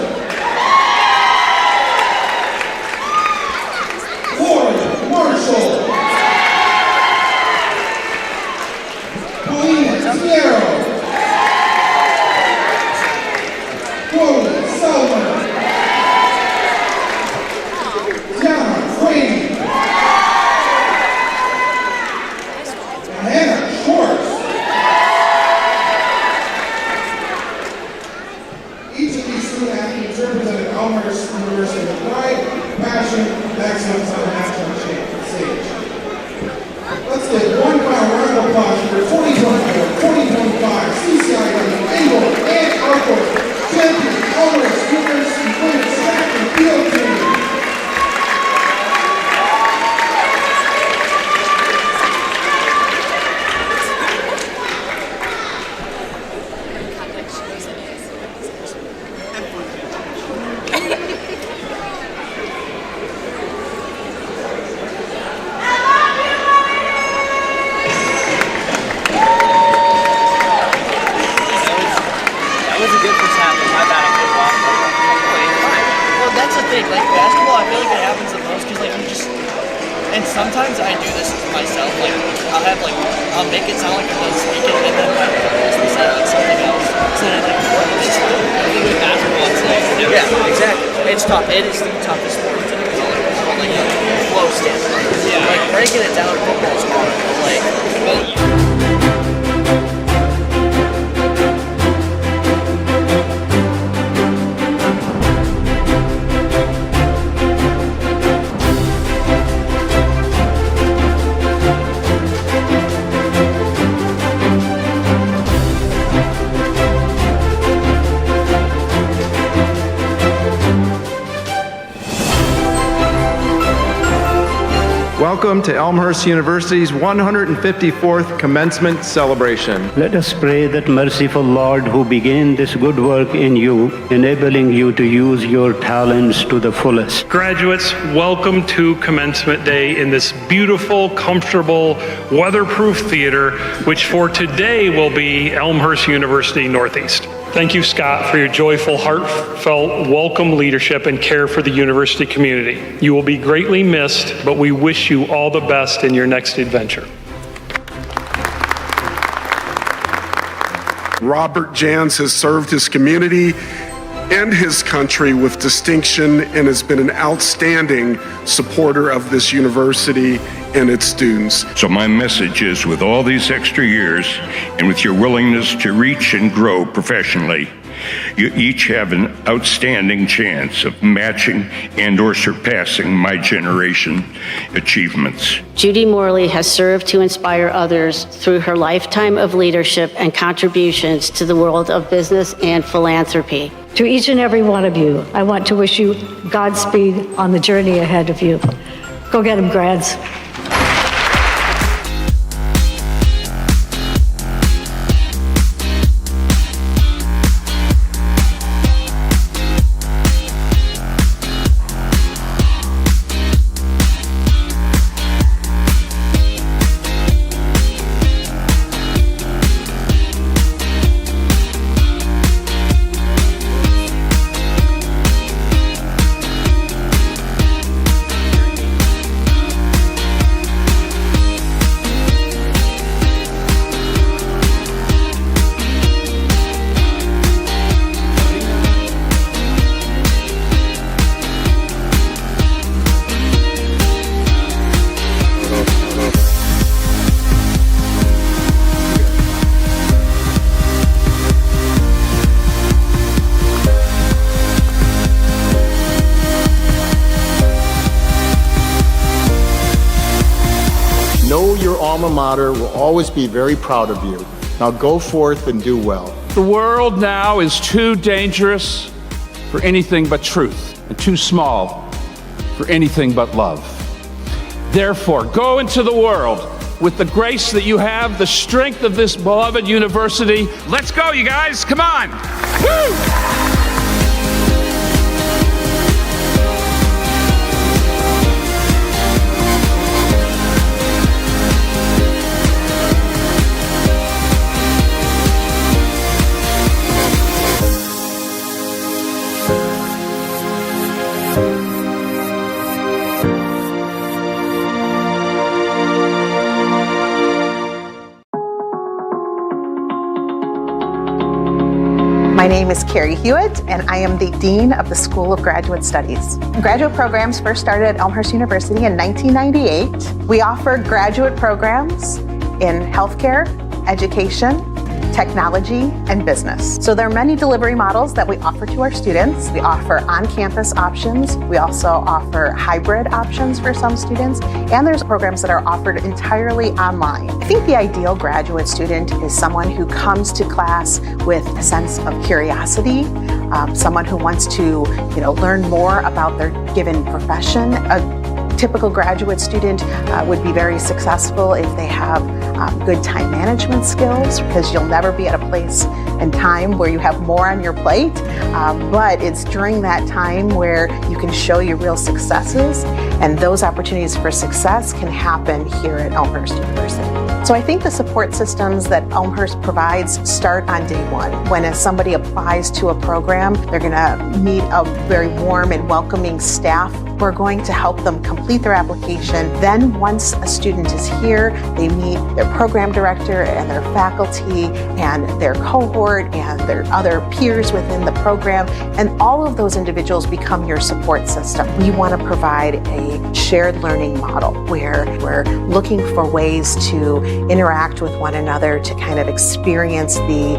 Lauren Marshall. Paulina Tiero. Chloe Salmer, Tiana Green, and Hannah Schwartz. Each of these student athletes represented Elmhurst University with pride, passion, and excellence on the national stage. Let's give one final round of applause for 2024-2025 CCIW Indoor and Outdoor Champion Elmhurst University Women's Track and Field Team. Like basketball, I feel like it happens the most because like you just, and sometimes I do this myself. Like I'll make it sound like I'm done speaking, and then my voice will sound like something else. So then it's just I think with basketball, it's like yeah, exactly. It's tough. It is the toughest sport to do. Like flow standpoint. Yeah. Like breaking it down in football is hard. Welcome to Elmhurst University's 154th commencement celebration. Let us pray that merciful Lord, who began this good work in you, enabling you to use your talents to the fullest. Graduates, welcome to Commencement Day in this beautiful, comfortable, weatherproof theater, which for today will be Elmhurst University Northeast. Thank you, Scott, for your joyful, heartfelt, welcome leadership and care for the university community. You will be greatly missed, but we wish you all the best in your next adventure. Robert Jans has served his community and his country with distinction and has been an outstanding supporter of this university and its students. So my message is, with all these extra years and with your willingness to reach and grow professionally, you each have an outstanding chance of matching and or surpassing my generation achievements. Judy Morley has served to inspire others through her lifetime of leadership and contributions to the world of business and philanthropy. To each and every one of you, I want to wish you Godspeed on the journey ahead of you. Go get them, grads. Know your alma mater will always be very proud of you. Now go forth and do well. The world now is too dangerous for anything but truth, and too small for anything but love. Therefore, go into the world with the grace that you have, the strength of this beloved university. Let's go, you guys, come on. Woo! My name is Carrie Hewitt, and I am the Dean of the School of Graduate Studies. Graduate programs first started at Elmhurst University in 1998. We offer graduate programs in healthcare, education, technology, and business. So there are many delivery models that we offer to our students. We offer on-campus options. We also offer hybrid options for some students, and there's programs that are offered entirely online. I think the ideal graduate student is someone who comes to class with a sense of curiosity, someone who wants to, learn more about their given profession. A typical graduate student would be very successful if they have good time management skills, because you'll never be at a place and time where you have more on your plate, but it's during that time where you can show your real successes, and those opportunities for success can happen here at Elmhurst University. So I think the support systems that Elmhurst provides start on day one. When somebody applies to a program, they're going to meet a very warm and welcoming staff. We're going to help them complete their application. Then once a student is here, they meet their program director and their faculty and their cohort and their other peers within the program, and all of those individuals become your support system. We want to provide a shared learning model where we're looking for ways to interact with one another to kind of experience the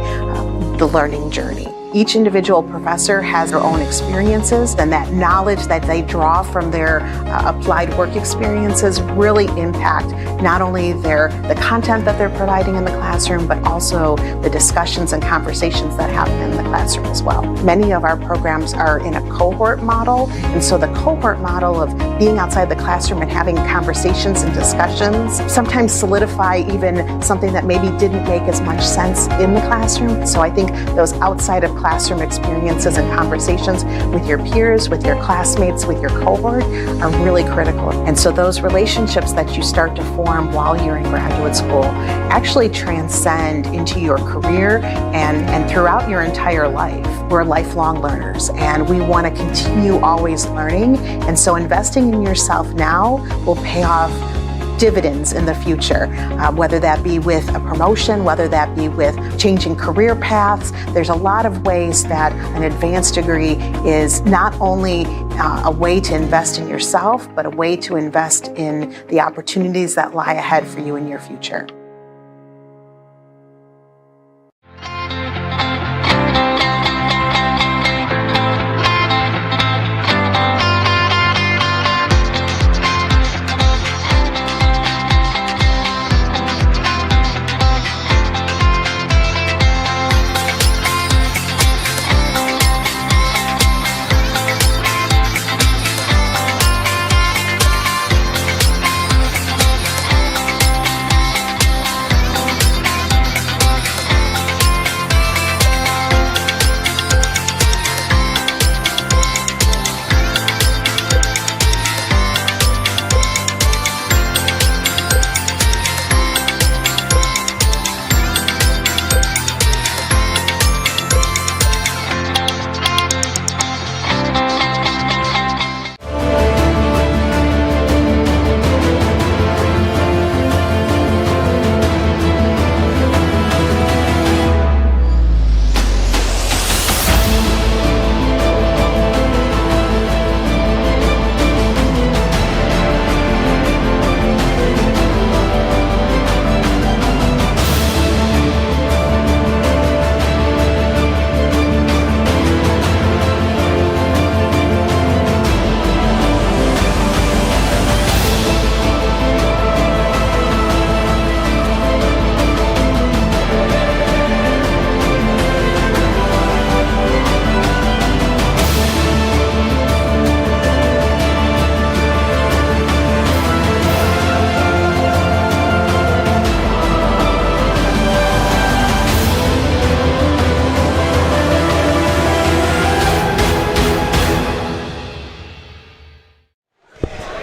learning journey. Each individual professor has their own experiences, and that knowledge that they draw from their applied work experiences really impact not only the content that they're providing in the classroom, but also the discussions and conversations that happen in the classroom as well. Many of our programs are in a cohort model, and so the cohort model of being outside the classroom and having conversations and discussions sometimes solidify even something that maybe didn't make as much sense in the classroom. So I think those outside of classroom experiences and conversations with your peers, with your classmates, with your cohort are really critical. And so those relationships that you start to form while you're in graduate school actually transcend into your career and throughout your entire life. We're lifelong learners, and we want to continue always learning. And so investing in yourself now will pay off dividends in the future, whether that be with a promotion, whether that be with changing career paths. There's a lot of ways that an advanced degree is not only a way to invest in yourself, but a way to invest in the opportunities that lie ahead for you in your future.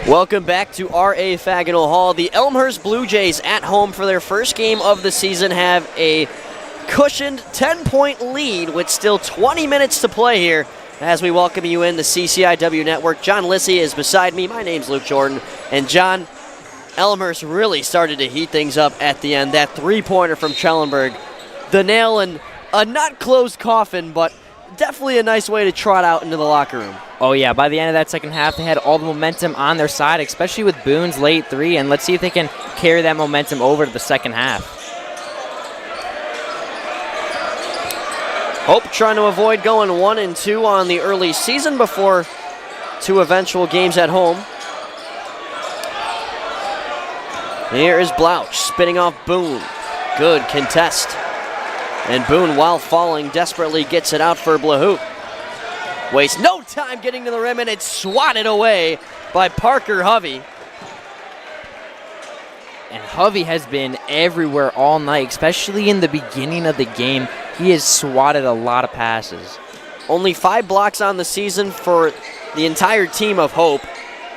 Welcome back to R.A. Faginal Hall. The Elmhurst Blue Jays at home for their first game of the season have a cushioned 10-point lead with still 20 minutes to play here. As we welcome you in the CCIW Network, John Lissy is beside me. My name's Luke Jordan. And John, Elmhurst really started to heat things up at the end. That three-pointer from Schellenberg, the nail in a not closed coffin, but definitely a nice way to trot out into the locker room. Oh, yeah. By the end of that second half, they had all the momentum on their side, especially with Boone's late three, and let's see if they can carry that momentum over to the second half. Hope trying to avoid going 1-2 on the early season before two eventual games at home. Here is Blouch spinning off Boone. Good contest. And Boone, while falling, desperately gets it out for Blahout. Wastes no time getting to the rim, and it's swatted away by Parker Hovey. And Hovey has been everywhere all night, especially in the beginning of the game. He has swatted a lot of passes. Only 5 blocks on the season for the entire team of Hope.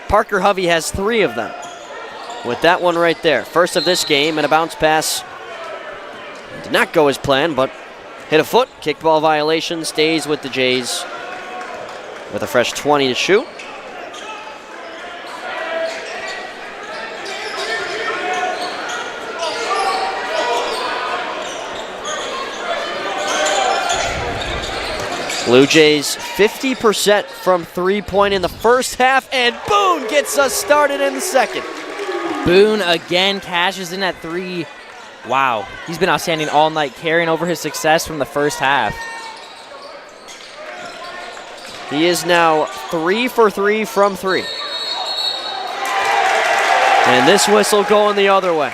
Parker Hovey has 3 of them. With that one right there. First of this game, and a bounce pass. Did not go as planned, but hit a foot. Kickball violation, stays with the Jays with a fresh 20 to shoot. Blue Jays 50% from three-point in the first half, and Boone gets us started in the second. Boone again cashes in at 3. Wow, he's been outstanding all night, carrying over his success from the first half. He is now 3 for 3 from 3. And this whistle going the other way.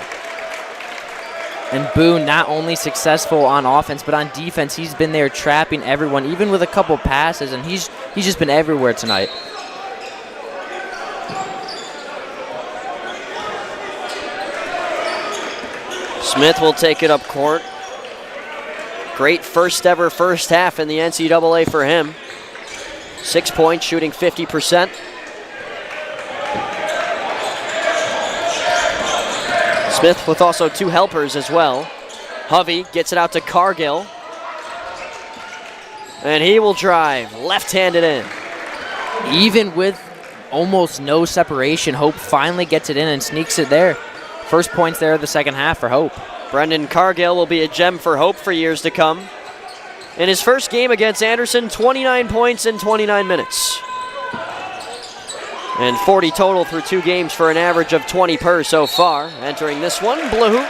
And Boone not only successful on offense, but on defense, he's been there trapping everyone, even with a couple passes, and he's just been everywhere tonight. Smith will take it up court. Great first ever first half in the NCAA for him. 6 points, shooting 50%. Smith with also 2 helpers as well. Hovey gets it out to Cargill. And he will drive, left-handed in. Even with almost no separation, Hope finally gets it in and sneaks it there. first points there of the second half for Hope. Brendan Cargill will be a gem for Hope for years to come. In his first game against Anderson, 29 points in 29 minutes. And 40 total through 2 games for an average of 20 per so far. Entering this one, Blue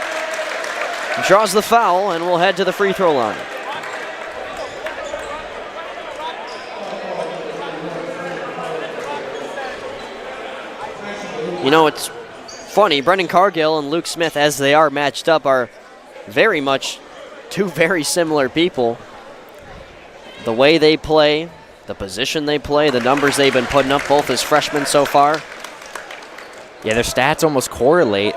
draws the foul and will head to the free throw line. You know, it's funny, Brendan Cargill and Luke Smith, as they are matched up, are very much two very similar people. The way they play, the position they play, the numbers they've been putting up both as freshmen so far. Yeah, their stats almost correlate.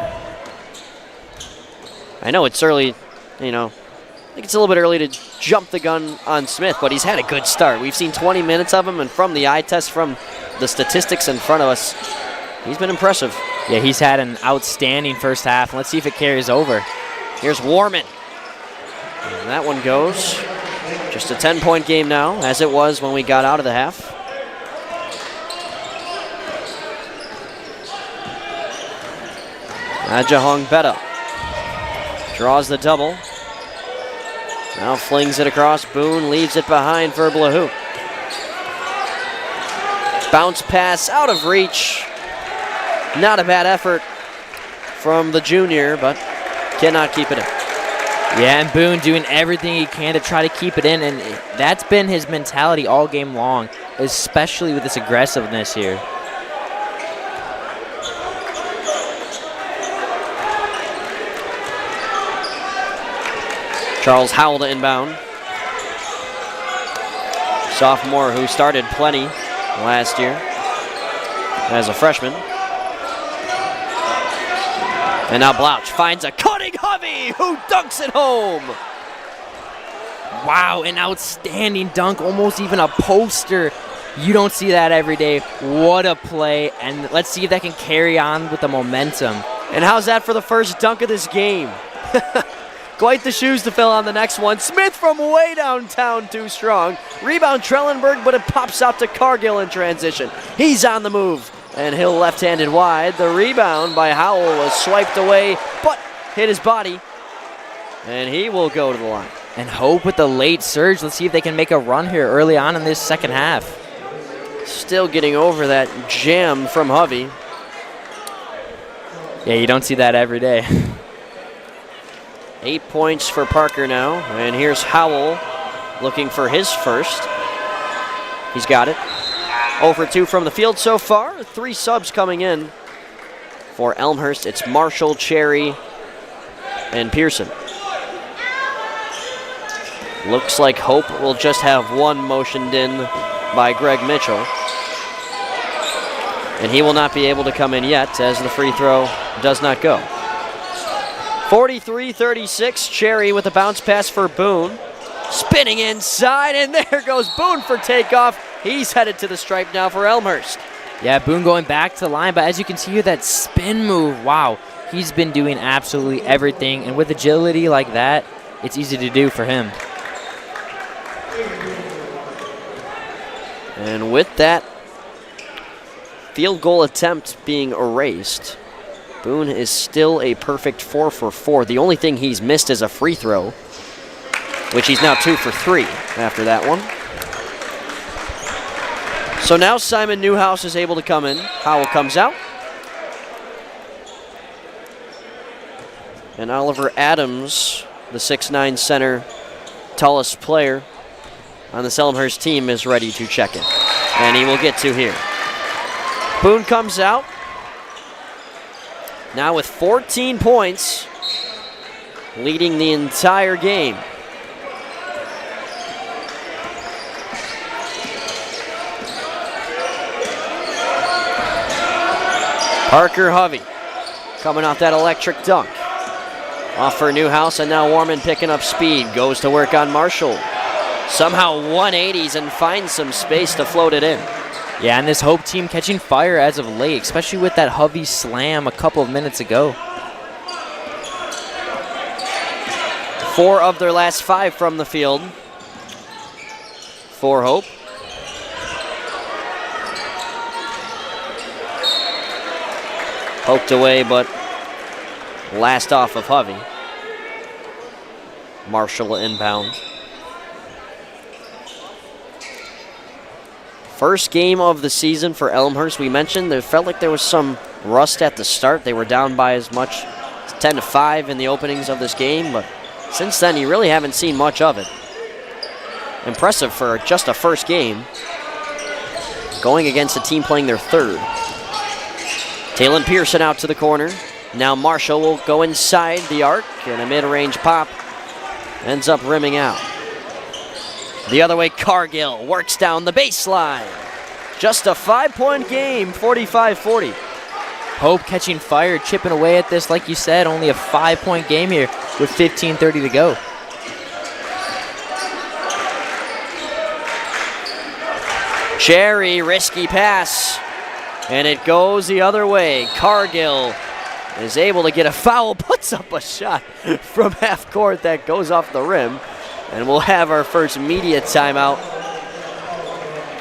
I know it's early, you know, I think it's a little bit early to jump the gun on Smith, but he's had a good start. We've seen 20 minutes of him, and from the eye test, from the statistics in front of us, he's been impressive. Yeah, he's had an outstanding first half. Let's see if it carries over. Here's Warman. And that one goes. Just a 10-point game now, as it was when we got out of the half. Ajahong Betta draws the double. Now flings it across. Boone leaves it behind for Blahu. Bounce pass out of reach. Not a bad effort from the junior, but cannot keep it in. Yeah, and Boone doing everything he can to try to keep it in, and that's been his mentality all game long, especially with this aggressiveness here. Charles Howell to inbound. Sophomore who started plenty last year as a freshman. And now Blouch finds a cutting Hovey who dunks it home. Wow, an outstanding dunk, almost even a poster. You don't see that every day. What a play, and let's see if that can carry on with the momentum. And how's that for the first dunk of this game? Quite the shoes to fill on the next one. Smith from way downtown, too strong. Rebound Trellenberg, but it pops out to Cargill in transition. He's on the move, and Hill left-handed wide. The rebound by Howell was swiped away, but hit his body, and he will go to the line. And Hope with the late surge. Let's see if they can make a run here early on in this second half. Still getting over that jam from Hovey. Yeah, you don't see that every day. 8 points for Parker now, and here's Howell looking for his first. He's got it. 0 for 2 from the field so far. 3 subs coming in for Elmhurst. It's Marshall, Cherry, and Pearson. Looks like Hope will just have one motioned in by Greg Mitchell. And he will not be able to come in yet as the free throw does not go. 43-36, Cherry with a bounce pass for Boone. Spinning inside, and there goes Boone for takeoff. He's headed to the stripe now for Elmhurst. Yeah, Boone going back to the line, but as you can see here, that spin move, wow. He's been doing absolutely everything, and with agility like that, it's easy to do for him. And with that field goal attempt being erased, Boone is still a perfect 4 for 4. The only thing he's missed is a free throw, which he's now 2 for 3 after that one. So now Simon Newhouse is able to come in. Howell comes out. And Oliver Adams, the 6'9" center, tallest player on the Elmhurst team, is ready to check in. And he will get to here. Boone comes out. Now with 14 points, leading the entire game. Parker Hovey coming off that electric dunk. Off for Newhouse, and now Warman picking up speed. Goes to work on Marshall. Somehow 180s and finds some space to float it in. Yeah, and this Hope team catching fire as of late, especially with that Hovey slam a couple of minutes ago. 4 of their last 5 from the field for Hope. Poked away, but last off of Hovey. Marshall inbound. First game of the season for Elmhurst. We mentioned there felt like there was some rust at the start. They were down by as much as 10-5 in the openings of this game, but since then you really haven't seen much of it. Impressive for just a first game, going against a team playing their third. Talon Pearson out to the corner. Now Marshall will go inside the arc, and a mid-range pop ends up rimming out. The other way, Cargill works down the baseline. Just a 5-point game, 45-40. Hope catching fire, chipping away at this. Like you said, only a 5-point game here with 15:30 to go. Cherry, risky pass, and it goes the other way. Cargill is able to get a foul, puts up a shot from half court that goes off the rim, and we'll have our first media timeout.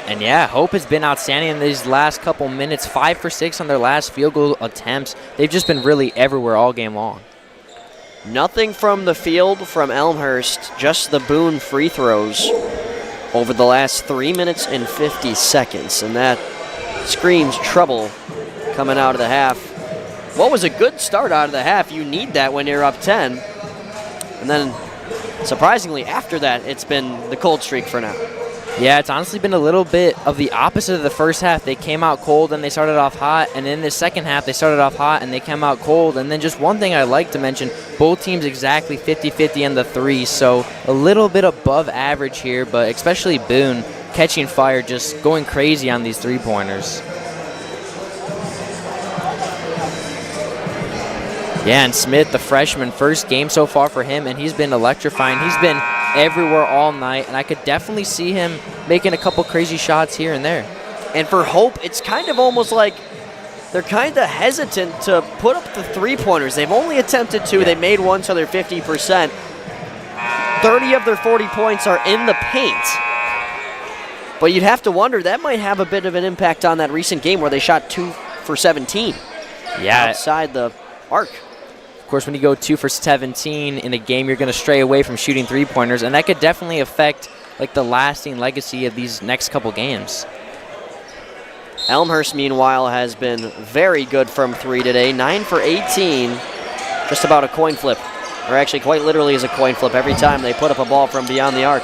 And yeah, Hope has been outstanding in these last couple minutes. 5 for 6 on their last field goal attempts. They've just been really everywhere all game long. Nothing from the field from Elmhurst, just the Boone free throws over the last 3 minutes and 50 seconds. And that screams trouble coming out of the half. What was a good start out of the half? You need that when you're up 10. And then, surprisingly, after that, it's been the cold streak for now. Yeah, it's honestly been a little bit of the opposite of the first half. They came out cold and they started off hot, and in the second half they started off hot and they came out cold. And then just one thing I'd like to mention, both teams exactly 50-50 in the three, so a little bit above average here, but especially Boone catching fire, just going crazy on these three-pointers. Yeah, and Smith, the freshman, first game so far for him, and he's been electrifying. He's been everywhere all night, and I could definitely see him making a couple crazy shots here and there. And for Hope, it's kind of almost like they're kind of hesitant to put up the three-pointers. They've only attempted 2. Yeah. They made 1, so they're 50%. 30 of their 40 points are in the paint. But you'd have to wonder, that might have a bit of an impact on that recent game where they shot 2 for 17. Yeah. Outside the arc. Of course, when you go 2 for 17 in a game, you're going to stray away from shooting three-pointers, and that could definitely affect like the lasting legacy of these next couple games. Elmhurst, meanwhile, has been very good from 3 today. 9 for 18, just about a coin flip. Or actually, quite literally is a coin flip every time they put up a ball from beyond the arc.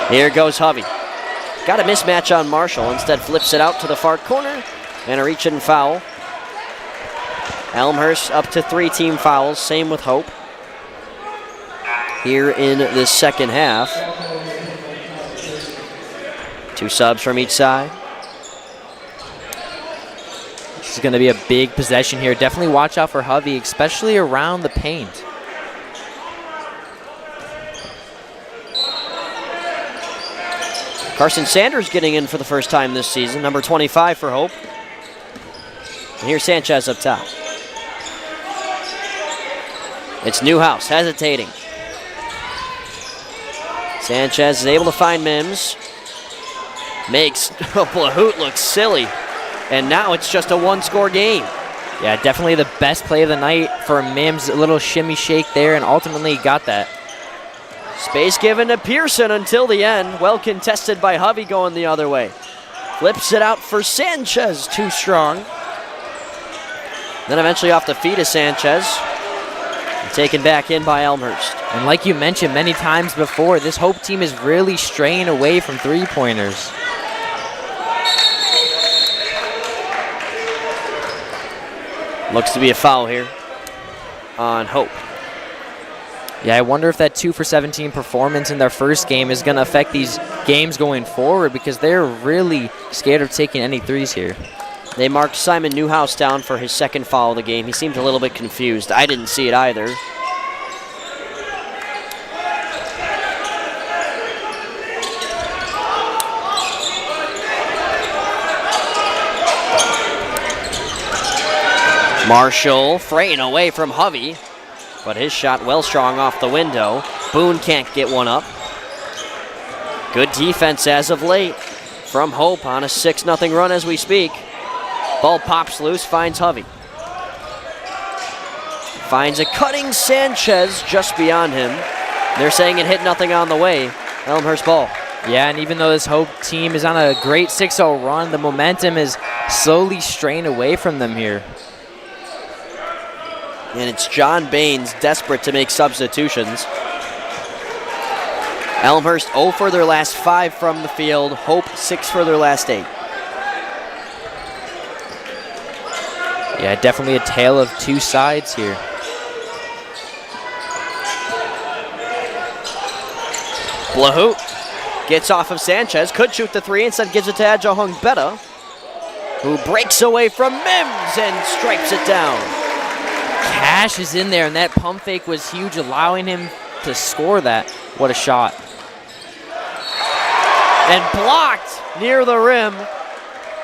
Here goes Hovey. Got a mismatch on Marshall. Instead flips it out to the far corner, and a reach-in foul. Elmhurst up to 3 team fouls, same with Hope. Here in the second half. 2 subs from each side. This is going to be a big possession here. Definitely watch out for Hovey, especially around the paint. Carson Sanders getting in for the first time this season, number 25 for Hope. And here's Sanchez up top. It's Newhouse hesitating. Sanchez is able to find Mims. Makes Blahoot look silly. And now it's just a 1-score game. Yeah, definitely the best play of the night for Mims. A little shimmy shake there, and ultimately got that. Space given to Pearson until the end. Well contested by Hovey going the other way. Flips it out for Sanchez, too strong. Then eventually off the feet of Sanchez. And taken back in by Elmhurst. And like you mentioned many times before, this Hope team is really straying away from three-pointers. Looks to be a foul here on Hope. Yeah, I wonder if that 2 for 17 performance in their first game is going to affect these games going forward, because they're really scared of taking any threes here. They marked Simon Newhouse down for his second foul of the game. He seemed a little bit confused. I didn't see it either. Marshall fraying away from Hovey, but his shot well strong off the window. Boone can't get one up. Good defense as of late from Hope on a 6-0 run as we speak. Ball pops loose, finds Hovey. Finds a cutting Sanchez just beyond him. They're saying it hit nothing on the way. Elmhurst ball. Yeah, and even though this Hope team is on a great 6-0 run, the momentum is slowly straying away from them here. And it's John Baines desperate to make substitutions. Elmhurst 0 for their last 5 from the field. Hope 6 for their last 8. Yeah, definitely a tale of two sides here. Blahout gets off of Sanchez, could shoot the 3, instead gives it to Adjahung Beta, who breaks away from Mims and stripes it down. Cash is in there, and that pump fake was huge, allowing him to score that. What a shot. And blocked near the rim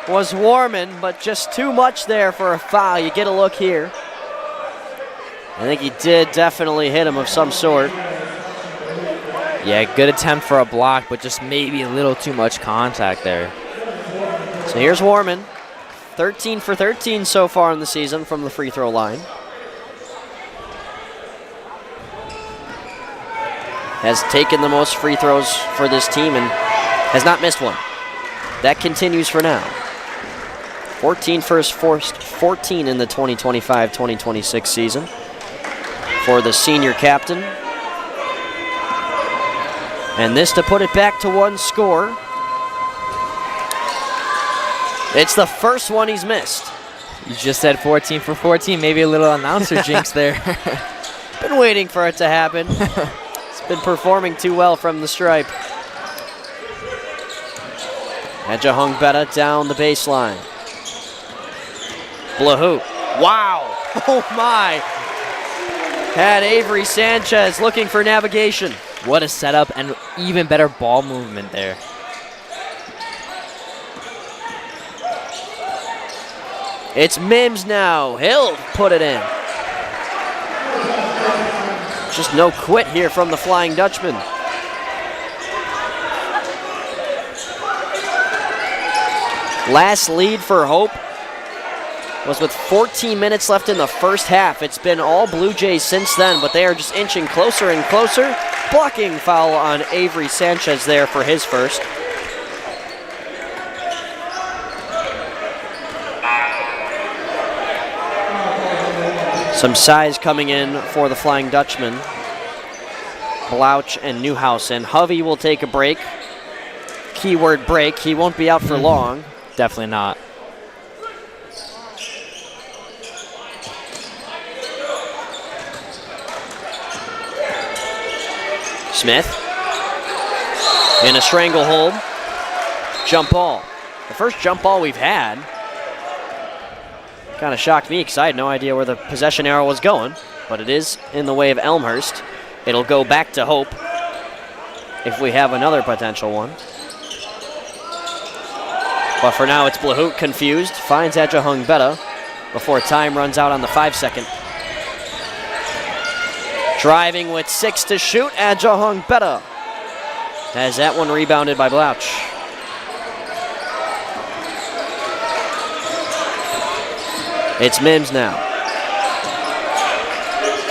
was Warman, but just too much there for a foul. You get a look here. I think he did definitely hit him of some sort. Yeah, good attempt for a block, but just maybe a little too much contact there. So here's Warman, 13 for 13 so far in the season from the free throw line. Has taken the most free throws for this team and has not missed one. That continues for now. 14 for his first 14 in the 2025-2026 season for the senior captain. And this to put it back to one score. It's the first one he's missed. You just said 14 for 14, maybe a little announcer jinx there. Been waiting for it to happen. It's been performing too well from the stripe. Adjahung Beta down the baseline. Blahout. Wow. Oh my. Had Avery Sanchez looking for navigation. What a setup and even better ball movement there. It's Mims now. He'll put it in. Just no quit here from the Flying Dutchman. Last lead for Hope was with 14 minutes left in the first half. It's been all Blue Jays since then, but they are just inching closer and closer. Blocking foul on Avery Sanchez there for his first. Some size coming in for the Flying Dutchman. Blouch and Newhouse, and Hovey will take a break. Keyword break. He won't be out for long. Definitely not. Smith in a stranglehold. Jump ball. The first jump ball we've had. Kind of shocked me because I had no idea where the possession arrow was going, but it is in the way of Elmhurst. It'll go back to Hope if we have another potential one. But for now, it's Blahout confused. Finds Adjahung Beta before time runs out on the 5-second. Driving with 6 to shoot, Adjahung Beta has that one rebounded by Blouch. It's Mims now.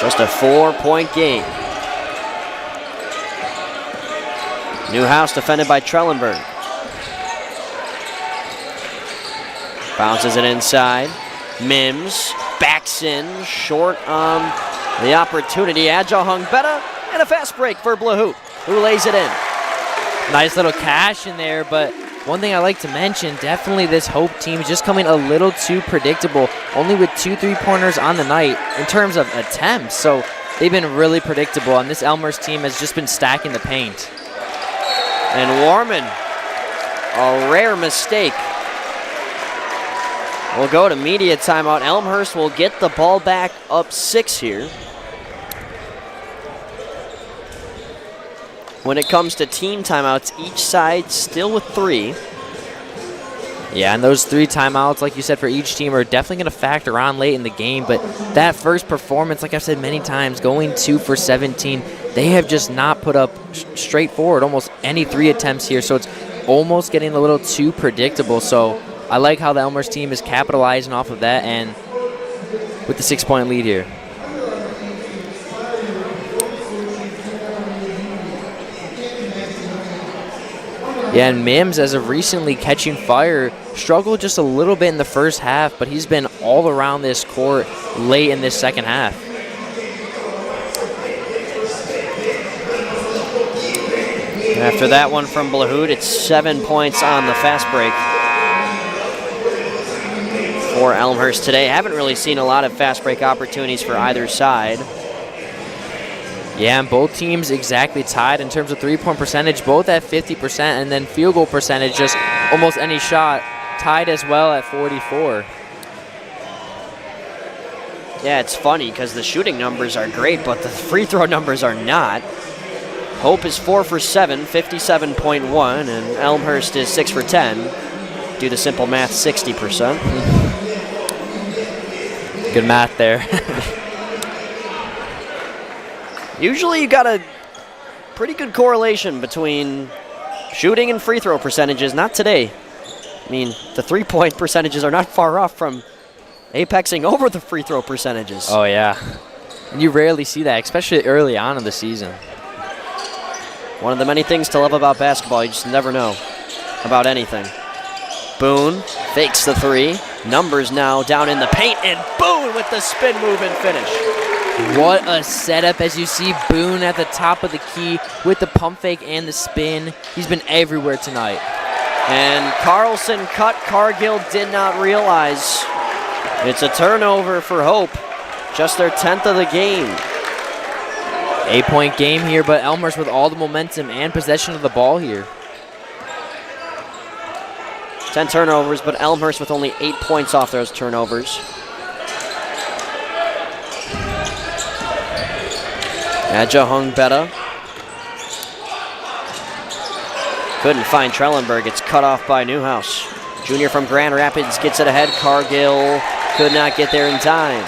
Just a 4-point game. Newhouse defended by Trellenberg. Bounces it inside. Mims backs in, short on the opportunity. Adjahung Beta and a fast break for Blahout, who lays it in. Nice little cash in there, but one thing I like to mention, definitely this Hope team is just coming a little too predictable, only with 2 3-pointers on the night in terms of attempts. So they've been really predictable, and this Elmhurst team has just been stacking the paint. And Warman, a rare mistake. We'll go to media timeout. Elmhurst will get the ball back up 6 here. When it comes to team timeouts, each side still with 3. Yeah, and those 3 timeouts, like you said, for each team are definitely going to factor on late in the game. But that first performance, like I've said many times, going 2 for 17, they have just not put up straightforward almost any 3 attempts here. So it's almost getting a little too predictable. So I like how the Elmhurst team is capitalizing off of that and with the 6-point lead here. Yeah, and Mims, as of recently catching fire, struggled just a little bit in the first half, but he's been all around this court late in this second half. After that one from Blahoud, it's 7 points on the fast break for Elmhurst today. Haven't really seen a lot of fast break opportunities for either side. Yeah, and both teams exactly tied in terms of three-point percentage, both at 50%, and then field goal percentage, just almost any shot, tied as well at 44. Yeah, it's funny because the shooting numbers are great, but the free throw numbers are not. Hope is 4 for 7, 57.1, and Elmhurst is 6 for 10. Do the simple math, 60%. Good math there. Usually you got a pretty good correlation between shooting and free throw percentages. Not today. I mean, the three-point percentages are not far off from apexing over the free throw percentages. Oh, yeah. You rarely see that, especially early on in the season. One of the many things to love about basketball, you just never know about anything. Boone fakes the three. Numbers now down in the paint, and Boone with the spin move and finish. What a setup, as you see Boone at the top of the key with the pump fake and the spin. He's been everywhere tonight. And Carlson cut. Cargill did not realize. It's a turnover for Hope. Just their 10th of the game. 8-point game here, but Elmhurst with all the momentum and possession of the ball here. 10 turnovers, but Elmhurst with only 8 points off those turnovers. Adja Hung Betta. Couldn't find Trellenberg. It's cut off by Newhouse. Junior from Grand Rapids gets it ahead. Cargill could not get there in time.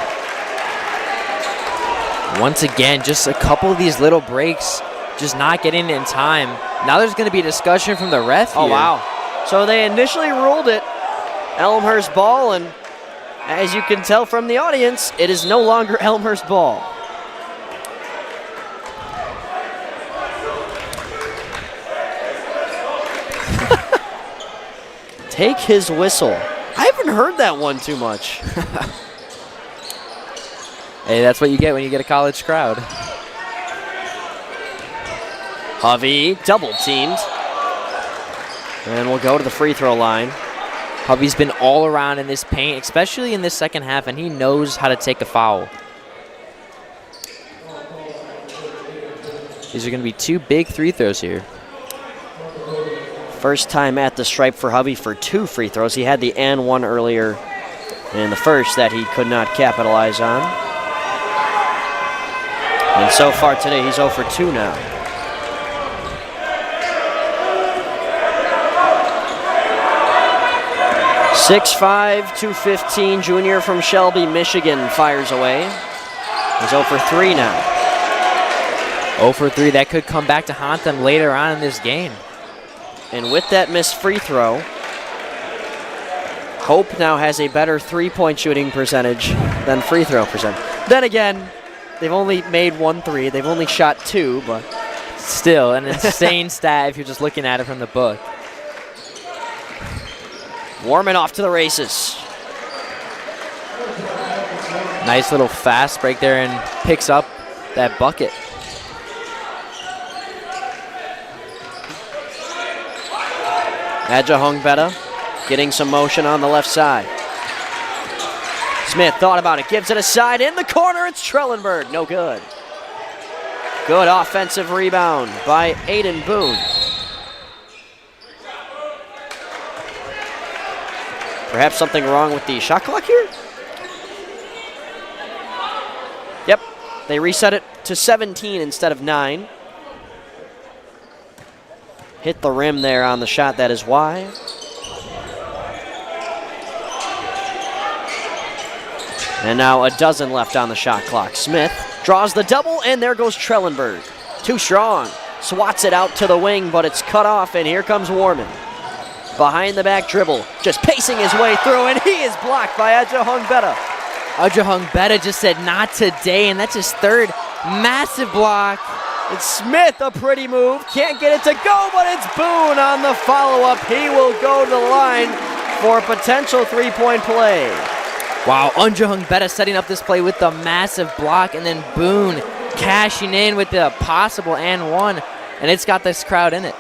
Once again, just a couple of these little breaks, just not getting it in time. Now there's going to be a discussion from the ref here. Oh, wow. So they initially ruled it Elmhurst ball, and as you can tell from the audience, it is no longer Elmhurst ball. Take his whistle. I haven't heard that one too much. Hey, that's what you get when you get a college crowd. Hovey double teamed. And we'll go to the free throw line. Hovey's been all around in this paint, especially in this second half, and he knows how to take a foul. These are going to be two big free throws here. First time at the stripe for Hovey for 2 free throws. He had the and one earlier in the first that he could not capitalize on. And so far today, he's 0 for 2 now. .6'5", 215, junior from Shelby, Michigan, fires away. He's 0 for 3 now. 0 for 3, that could come back to haunt them later on in this game. And with that missed free throw, Hope now has a better three-point shooting percentage than free throw percentage. Then again, they've only made 1 3. They've only shot 2, but still an insane stat if you're just looking at it from the book. Warming off to the races. Nice little fast break there and picks up that bucket. Adja Hung Betta getting some motion on the left side. Smith thought about it, gives it aside in the corner. It's Trellenberg, no good. Good offensive rebound by Aiden Boone. Perhaps something wrong with the shot clock here? Yep, they reset it to 17 instead of 9. Hit the rim there on the shot, that is why. And now a dozen left on the shot clock. Smith draws the double, and there goes Trellenberg. Too strong, swats it out to the wing, but it's cut off, and here comes Warman. Behind the back dribble, just pacing his way through, and he is blocked by Adja Hung Betta. Adja Hung Betta just said not today, and that's his third massive block It's Smith, a pretty move. Can't get it to go, but it's Boone on the follow-up. He will go to the line for a potential three-point play. Wow, Unjahung Betta setting up this play with the massive block, and then Boone cashing in with the possible and one, and it's got this crowd in it.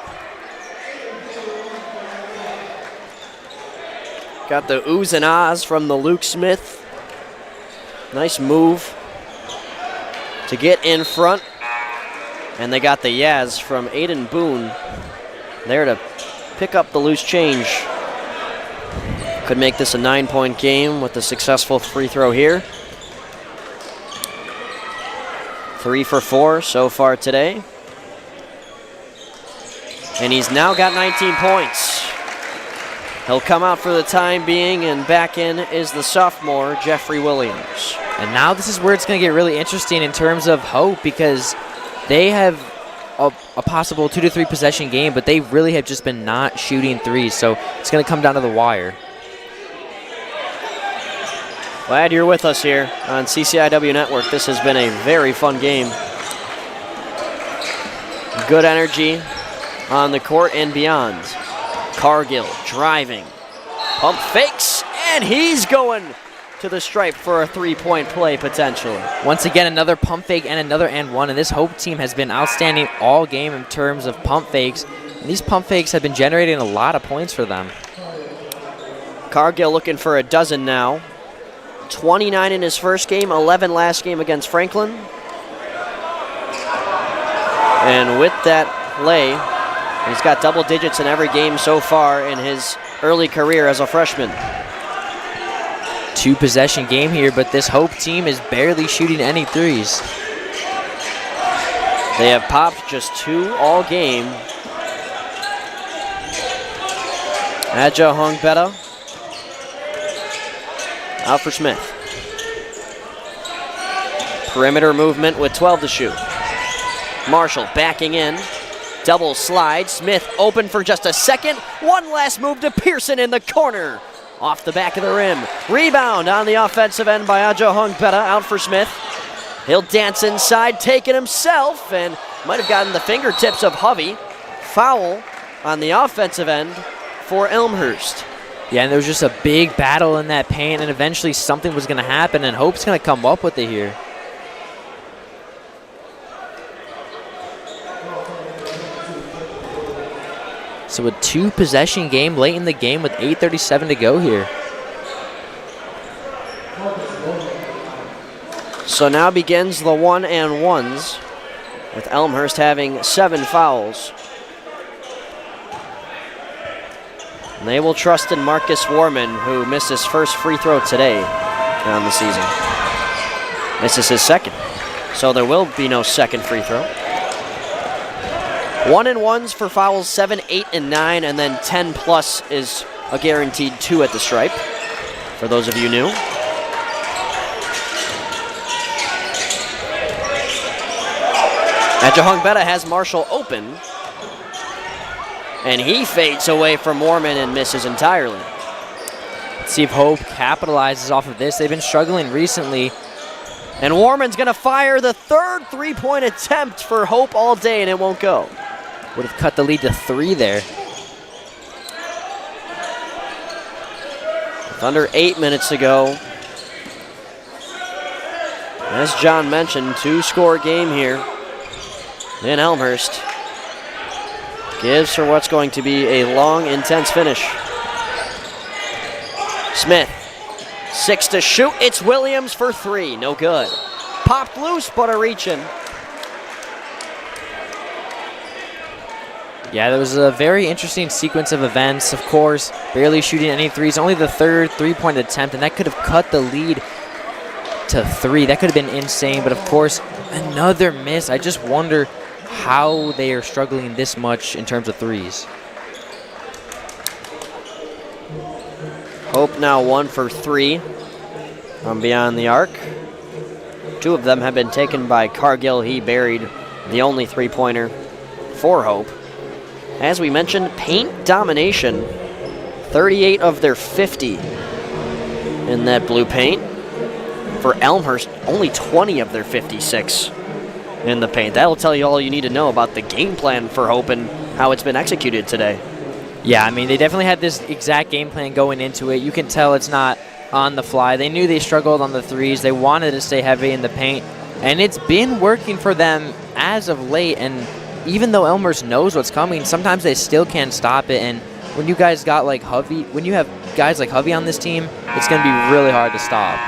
Got the oohs and ahs from the Luke Smith. Nice move to get in front. And they got the Yaz from Aiden Boone there to pick up the loose change. Could make this a 9-point game with a successful free throw here. 3 for 4 so far today. And he's now got 19 points. He'll come out for the time being, and back in is the sophomore, Jeffrey Williams. And now this is where it's going to get really interesting in terms of Hope, because they have a possible 2 to 3 possession game, but they really have just been not shooting threes, so it's going to come down to the wire. Glad you're with us here on CCIW Network. This has been a very fun game. Good energy on the court and beyond. Cargill driving, pump fakes, and he's going to the stripe for a three-point play potentially. Once again, another pump fake and another and one, and this Hope team has been outstanding all game in terms of pump fakes, and these pump fakes have been generating a lot of points for them. Cargill looking for a dozen now. 29 in his first game, 11 last game against Franklin. And with that play, he's got double digits in every game so far in his early career as a freshman. 2 possession game here, but this Hope team is barely shooting any threes. They have popped just 2 all game. Unjahung Betta out for Smith. Perimeter movement with 12 to shoot. Marshall backing in. Double slide. Smith open for just a second. One last move to Pearson in the corner. Off the back of the rim. Rebound on the offensive end by Unjahung Betta out for Smith. He'll dance inside, take it himself, and might have gotten the fingertips of Hovey. Foul on the offensive end for Elmhurst. Yeah, and there was just a big battle in that paint, and eventually something was going to happen, and Hope's going to come up with it here. So a 2 possession game late in the game with 8:37 to go here. So now begins the 1-and-1s with Elmhurst having 7 fouls. And they will trust in Marcus Warman, who missed his first free throw today on the season. This is his second, so there will be no second free throw. 1-and-1s for fouls 7, 8, and 9, and then 10 plus is a guaranteed 2 at the stripe, for those of you new. Unjahung Betta has Marshall open, and he fades away from Warman and misses entirely. Let's see if Hope capitalizes off of this. They've been struggling recently. And Warman's going to fire the third three-point attempt for Hope all day, and it won't go. Would have cut the lead to 3 there. With under 8 minutes to go. As John mentioned, 2-score game here in Elmhurst. Gives for what's going to be a long, intense finish. Smith, 6 to shoot. It's Williams for 3. No good. Popped loose, but a reach-in. Yeah, there was a very interesting sequence of events. Of course, barely shooting any threes. Only the third three-point attempt, and that could have cut the lead to 3. That could have been insane, but of course, another miss. I just wonder how they are struggling this much in terms of threes. Hope now 1 for 3 from beyond the arc. 2 of them have been taken by Cargill. He buried the only three-pointer for Hope. As we mentioned, paint domination. 38 of their 50 in that blue paint. For Elmhurst, only 20 of their 56 in the paint. That'll tell you all you need to know about the game plan for Hope and how it's been executed today. Yeah, I mean, they definitely had this exact game plan going into it. You can tell it's not on the fly. They knew they struggled on the threes. They wanted to stay heavy in the paint, and it's been working for them as of late. And even though Elmhurst knows what's coming, sometimes they still can't stop it. And when you guys got like Hovey, when you have guys like Hovey on this team, it's going to be really hard to stop.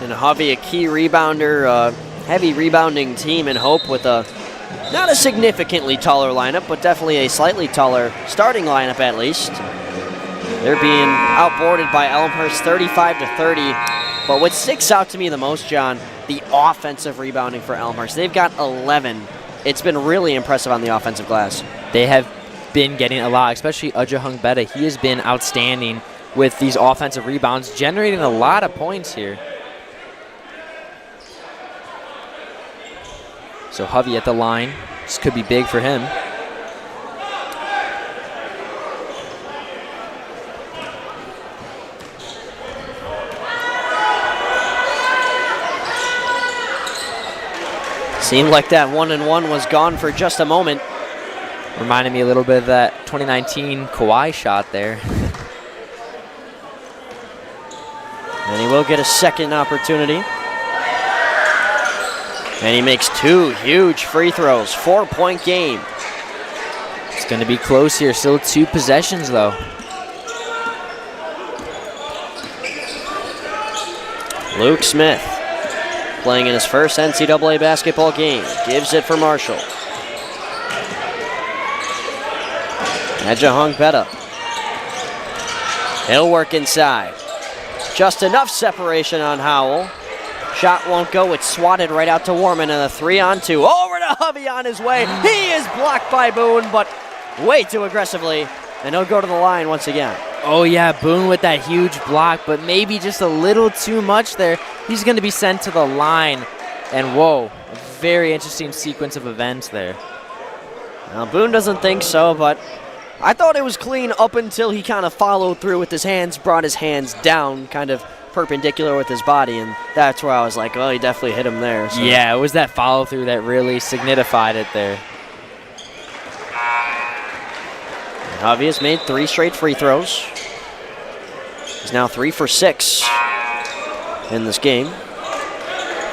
And Hovey, a key rebounder, heavy rebounding team in Hope with a not a significantly taller lineup, but definitely a slightly taller starting lineup at least. They're being outboarded by Elmhurst 35-30. But what sticks out to me the most, John, the offensive rebounding for Elmhurst. They've got 11. It's been really impressive on the offensive glass. They have been getting a lot, especially Ajahung Betta. He has been outstanding with these offensive rebounds, generating a lot of points here. So Hovey at the line. This could be big for him. Seemed like that 1-and-1 was gone for just a moment. Reminded me a little bit of that 2019 Kawhi shot there. And he will get a second opportunity. And he makes 2 huge free throws. 4-point game. It's going to be close here. Still 2 possessions, though. Luke Smith, playing in his first NCAA basketball game, gives it for Marshall. Ajahung Betta. He'll work inside. Just enough separation on Howell. Shot won't go. It's swatted right out to Warman, and a 3-on-2. Over to Hovey on his way. He is blocked by Boone, but way too aggressively. And he'll go to the line once again. Oh, yeah, Boone with that huge block, but maybe just a little too much there. He's going to be sent to the line. And whoa, a very interesting sequence of events there. Now, Boone doesn't think so, but I thought it was clean up until he kind of followed through with his hands, brought his hands down, kind of perpendicular with his body, and that's where I was like, oh, he definitely hit him there. So. Yeah, it was that follow-through that really signified it there. Hovey has made 3 straight free throws. He's now 3 for 6 in this game.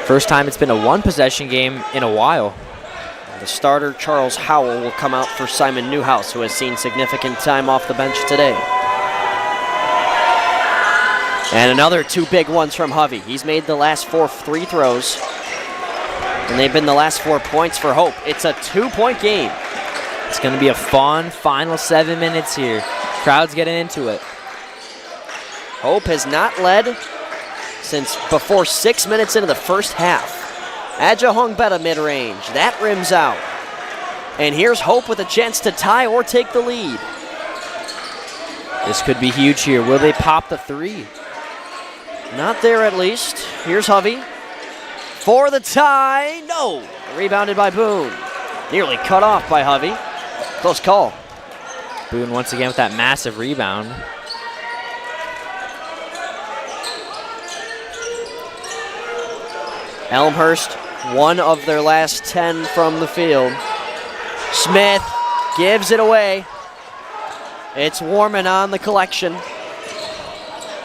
First time it's been a 1-possession game in a while. The starter, Charles Howell, will come out for Simon Newhouse, who has seen significant time off the bench today. And another 2 big ones from Hovey. He's made the last 4 free throws, and they've been the last 4 points for Hope. It's a 2-point game. It's going to be a fun final 7 minutes here. Crowd's getting into it. Hope has not led since before 6 minutes into the first half. Ajahung Betta mid-range. That rims out. And here's Hope with a chance to tie or take the lead. This could be huge here. Will they pop the 3? Not there at least. Here's Hovey for the tie. No. Rebounded by Boone. Nearly cut off by Hovey. Close call. Boone once again with that massive rebound. Elmhurst, 1 of their last 10 from the field. Smith gives it away. It's Warman on the collection.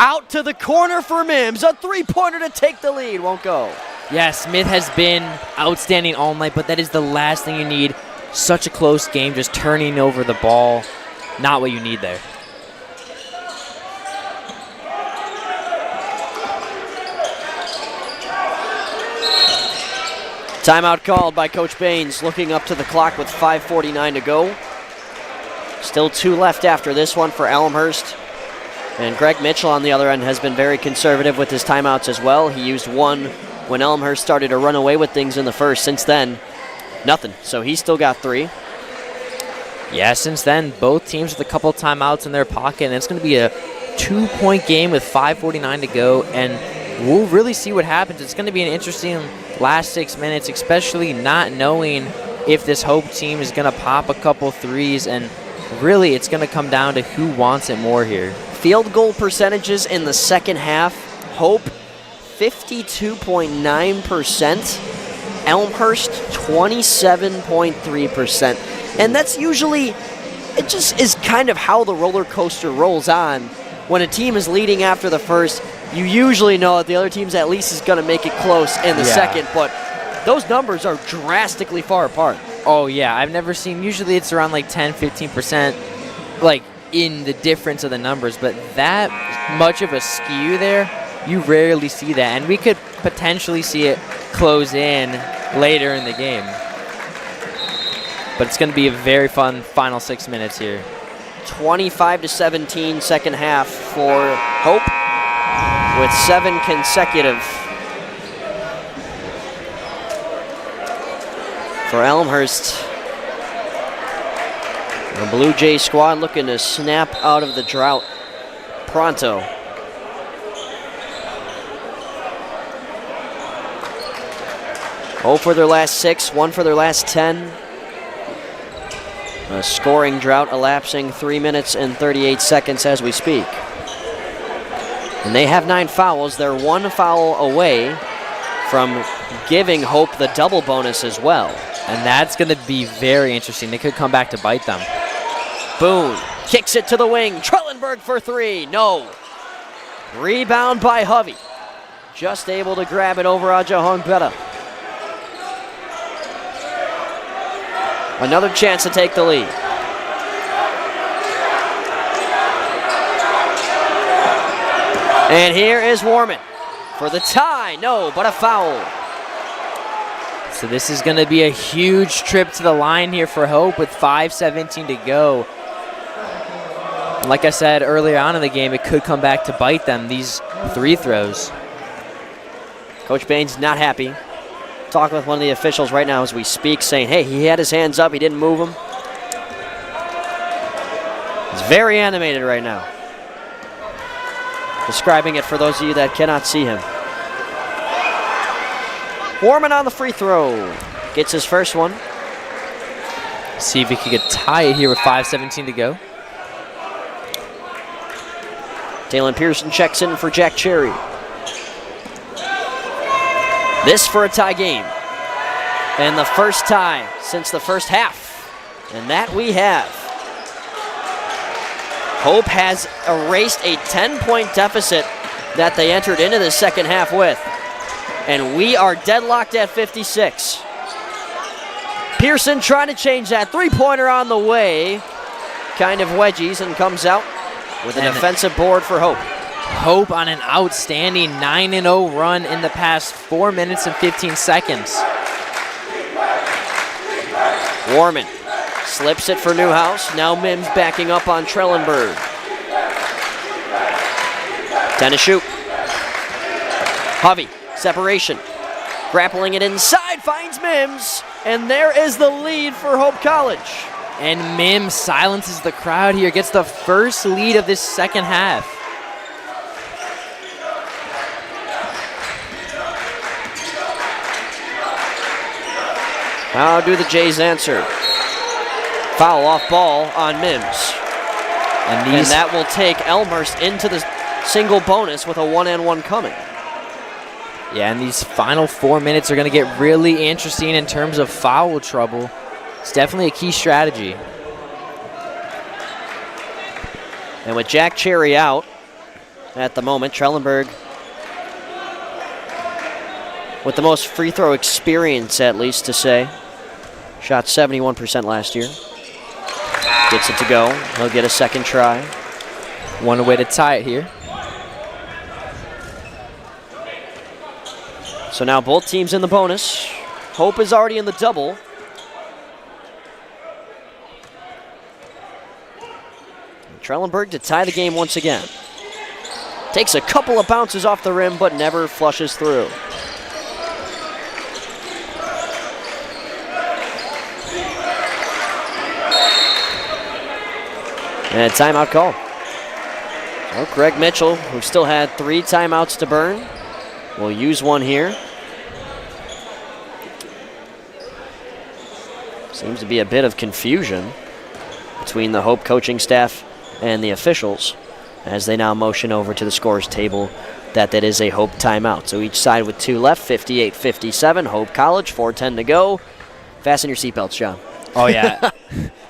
Out to the corner for Mims. A 3-pointer to take the lead. Won't go. Yeah, Smith has been outstanding all night, but that is the last thing you need. Such a close game, just turning over the ball. Not what you need there. Timeout called by Coach Baines, looking up to the clock with 5:49 to go. Still 2 left after this one for Elmhurst. And Greg Mitchell on the other end has been very conservative with his timeouts as well. He used 1 when Elmhurst started to run away with things in the first. Since then, nothing. So he's still got 3. Yeah, since then, both teams with a couple timeouts in their pocket, and it's going to be a 2-point game with 5:49 to go, and we'll really see what happens. It's going to be an interesting last 6 minutes, especially not knowing if this Hope team is going to pop a couple threes, and really it's going to come down to who wants it more here. Field goal percentages in the second half. Hope 52.9%. Elmhurst, 27.3%. And that's usually, it just is kind of how the roller coaster rolls on. When a team is leading after the first, you usually know that the other team's at least is going to make it close in the second, but those numbers are drastically far apart. Oh, yeah. I've never seen, usually it's around like 10, 15%, like in the difference of the numbers, but that much of a skew there, you rarely see that. And we could potentially see it close in later in the game. But it's going to be a very fun final 6 minutes here. 25-17 second half for Hope with 7 consecutive for Elmhurst. The Blue Jay squad looking to snap out of the drought pronto. Hope for their last 6, 1 for their last 10. A scoring drought elapsing 3 minutes and 38 seconds as we speak. And they have 9 fouls. They're 1 foul away from giving Hope the double bonus as well. And that's going to be very interesting. They could come back to bite them. Boone kicks it to the wing. Trellenberg for 3. No. Rebound by Hovey. Just able to grab it over Ajahong Beta. Another chance to take the lead. And here is Warman for the tie. No, but a foul. So this is going to be a huge trip to the line here for Hope with 5:17 to go. And like I said earlier on in the game, it could come back to bite them, these 3 throws. Coach Bain's not happy. Talking with one of the officials right now as we speak, saying, hey, he had his hands up, he didn't move them. He's very animated right now. Describing it for those of you that cannot see him. Warman on the free throw. Gets his first one. See if he could tie it here with 5:17 to go. Talon Pearson checks in for Jack Cherry. This for a tie game. And the first tie since the first half. And that we have. Hope has erased a 10-point deficit that they entered into the second half with. And we are deadlocked at 56. Pearson trying to change that. 3-pointer on the way. Kind of wedgies and comes out with an offensive board for Hope. Hope on an outstanding 9-0 run in the past 4 minutes and 15 seconds. Warman slips it for Newhouse. Now Mims backing up on Trellenberg. 10 to shoot. Hovey, separation. Grappling it inside, finds Mims. And there is the lead for Hope College. And Mims silences the crowd here, gets the first lead of this second half. How do the Jays answer? Foul off ball on Mims. And that will take Elmhurst into the single bonus with a 1-and-1 coming. Yeah, and these final 4 minutes are going to get really interesting in terms of foul trouble. It's definitely a key strategy. And with Jack Cherry out at the moment, Trellenberg with the most free throw experience, at least to say. Shot 71% last year. Gets it to go. He'll get a second try. One way to tie it here. So now both teams in the bonus. Hope is already in the double. Trellenberg to tie the game once again. Takes a couple of bounces off the rim, but never flushes through. And a timeout call. So Greg Mitchell, who still had 3 timeouts to burn, will use one here. Seems to be a bit of confusion between the Hope coaching staff and the officials as they now motion over to the scores table that is a Hope timeout. So each side with 2 left, 58-57. Hope College, 4:10 to go. Fasten your seatbelts, John. Oh, yeah.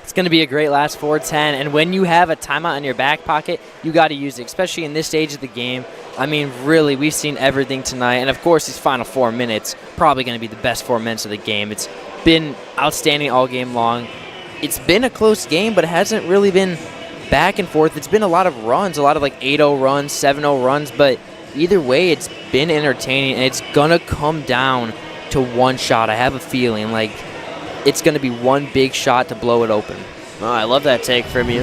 It's going to be a great last 4:10. And when you have a timeout in your back pocket, you got to use it, especially in this stage of the game. I mean, really, we've seen everything tonight. And, of course, these final 4 minutes, probably going to be the best 4 minutes of the game. It's been outstanding all game long. It's been a close game, but it hasn't really been back and forth. It's been a lot of runs, a lot of like 8-0 runs, 7-0 runs. But either way, it's been entertaining, and it's going to come down to one shot. I have a feeling like it's going to be one big shot to blow it open. Oh, I love that take from you.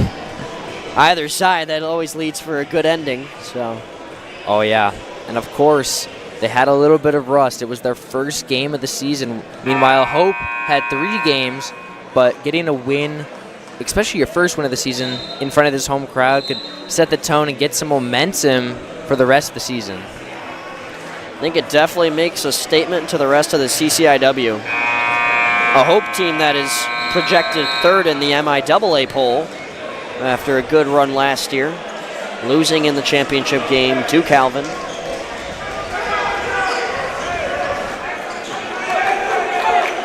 Either side, that always leads for a good ending. So, oh, yeah. And, of course, they had a little bit of rust. It was their first game of the season. Meanwhile, Hope had 3 games, but getting a win, especially your first win of the season, in front of this home crowd could set the tone and get some momentum for the rest of the season. I think it definitely makes a statement to the rest of the CCIW. A Hope team that is projected 3rd in the MIAA poll after a good run last year, losing in the championship game to Calvin.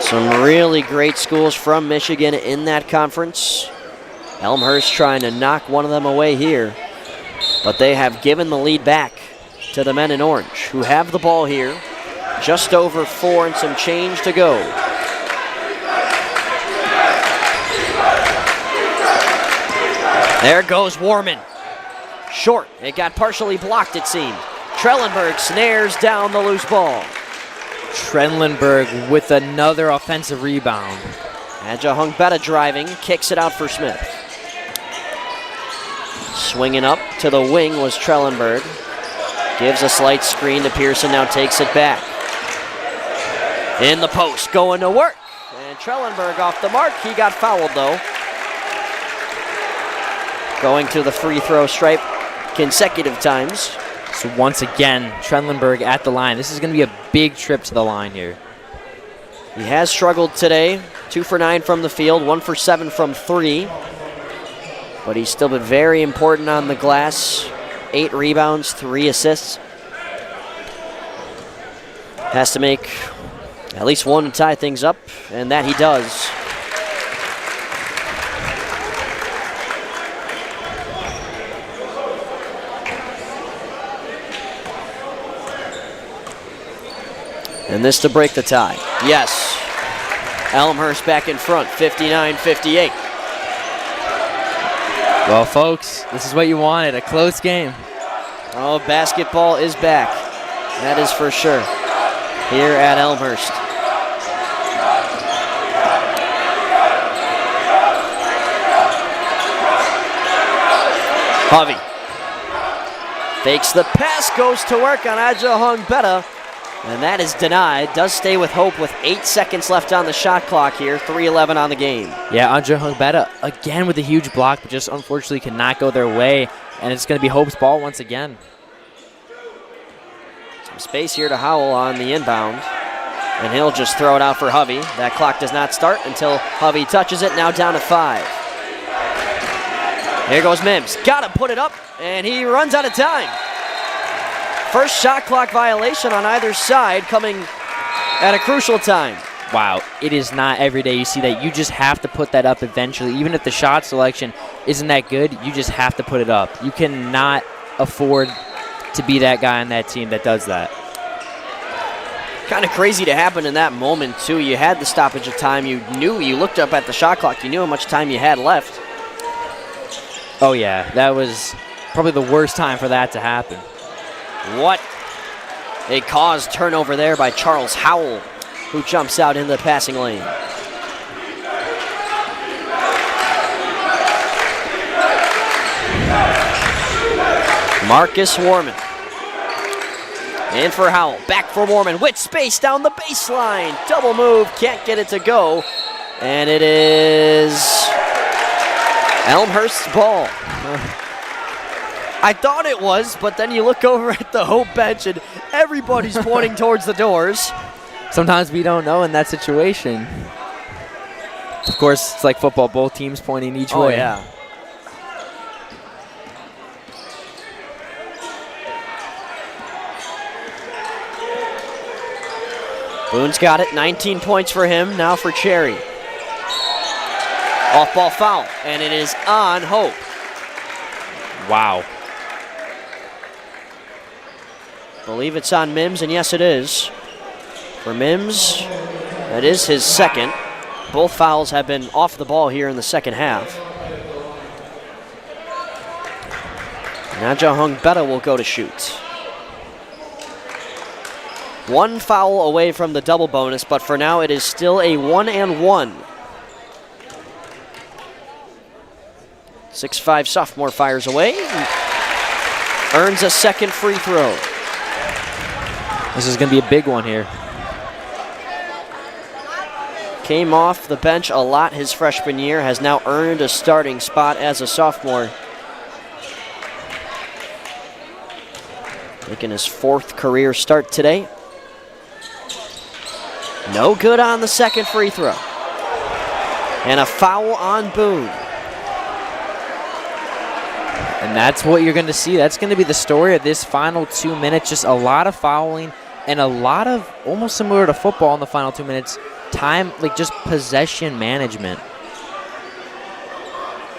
Some really great schools from Michigan in that conference. Elmhurst trying to knock one of them away here, but they have given the lead back to the men in orange, who have the ball here. Just over 4 and some change to go. There goes Warman. Short. It got partially blocked, it seemed. Trellenberg snares down the loose ball. Trellenberg with another offensive rebound. Adjahung Betta driving, kicks it out for Smith. Swinging up to the wing was Trellenberg. Gives a slight screen to Pearson, now takes it back. In the post, going to work. And Trellenberg off the mark. He got fouled, though. Going to the free throw stripe consecutive times. So once again, Trellenberg at the line. This is going to be a big trip to the line here. He has struggled today. 2 for 9 from the field, 1 for 7 from 3. But he's still been very important on the glass. 8 rebounds, 3 assists. Has to make at least one to tie things up, and that he does. And this to break the tie. Yes. Elmhurst back in front, 59-58. Well, folks, this is what you wanted, a close game. Oh, basketball is back. That is for sure. Here at Elmhurst. Hovey. Fakes the pass, goes to work on Adjahung Betta. And that is denied. Does stay with Hope with 8 seconds left on the shot clock here. 3:11 on the game. Yeah, Adjahung Betta again with a huge block, but just unfortunately cannot go their way. And it's going to be Hope's ball once again. Some space here to Howell on the inbound. And he'll just throw it out for Hovey. That clock does not start until Hovey touches it. Now down to 5. Here goes Mims. Got to put it up, and he runs out of time. First shot clock violation on either side coming at a crucial time. Wow, it is not every day you see that. You just have to put that up eventually. Even if the shot selection isn't that good, you just have to put it up. You cannot afford to be that guy on that team that does that. Kind of crazy to happen in that moment, too. You had the stoppage of time. You looked up at the shot clock. You knew how much time you had left. Oh, yeah, that was probably the worst time for that to happen. What a caused turnover there by Charles Howell, who jumps out in the passing lane. Marcus Warman. In for Howell. Back for Warman with space down the baseline. Double move. Can't get it to go. And it is Elmhurst's ball. I thought it was, but then you look over at the Hope bench and everybody's pointing towards the doors. Sometimes we don't know in that situation. Of course, it's like football, both teams pointing each way. Oh, yeah. Boone's got it, 19 points for him, now for Cherry. Off-ball foul, and it is on Hope. Wow. Believe it's on Mims, and yes, it is. For Mims, that is his second. Both fouls have been off the ball here in the second half. Najahung Betta will go to shoot. One foul away from the double bonus, but for now it is still a 1-and-1. 6'5" sophomore fires away. Earns a second free throw. This is going to be a big one here. Came off the bench a lot his freshman year, has now earned a starting spot as a sophomore. Making his 4th career start today. No good on the second free throw. And a foul on Boone. And that's what you're going to see. That's going to be the story of this final 2 minutes. Just a lot of fouling and a lot of, almost similar to football in the final 2 minutes, time, like just possession management.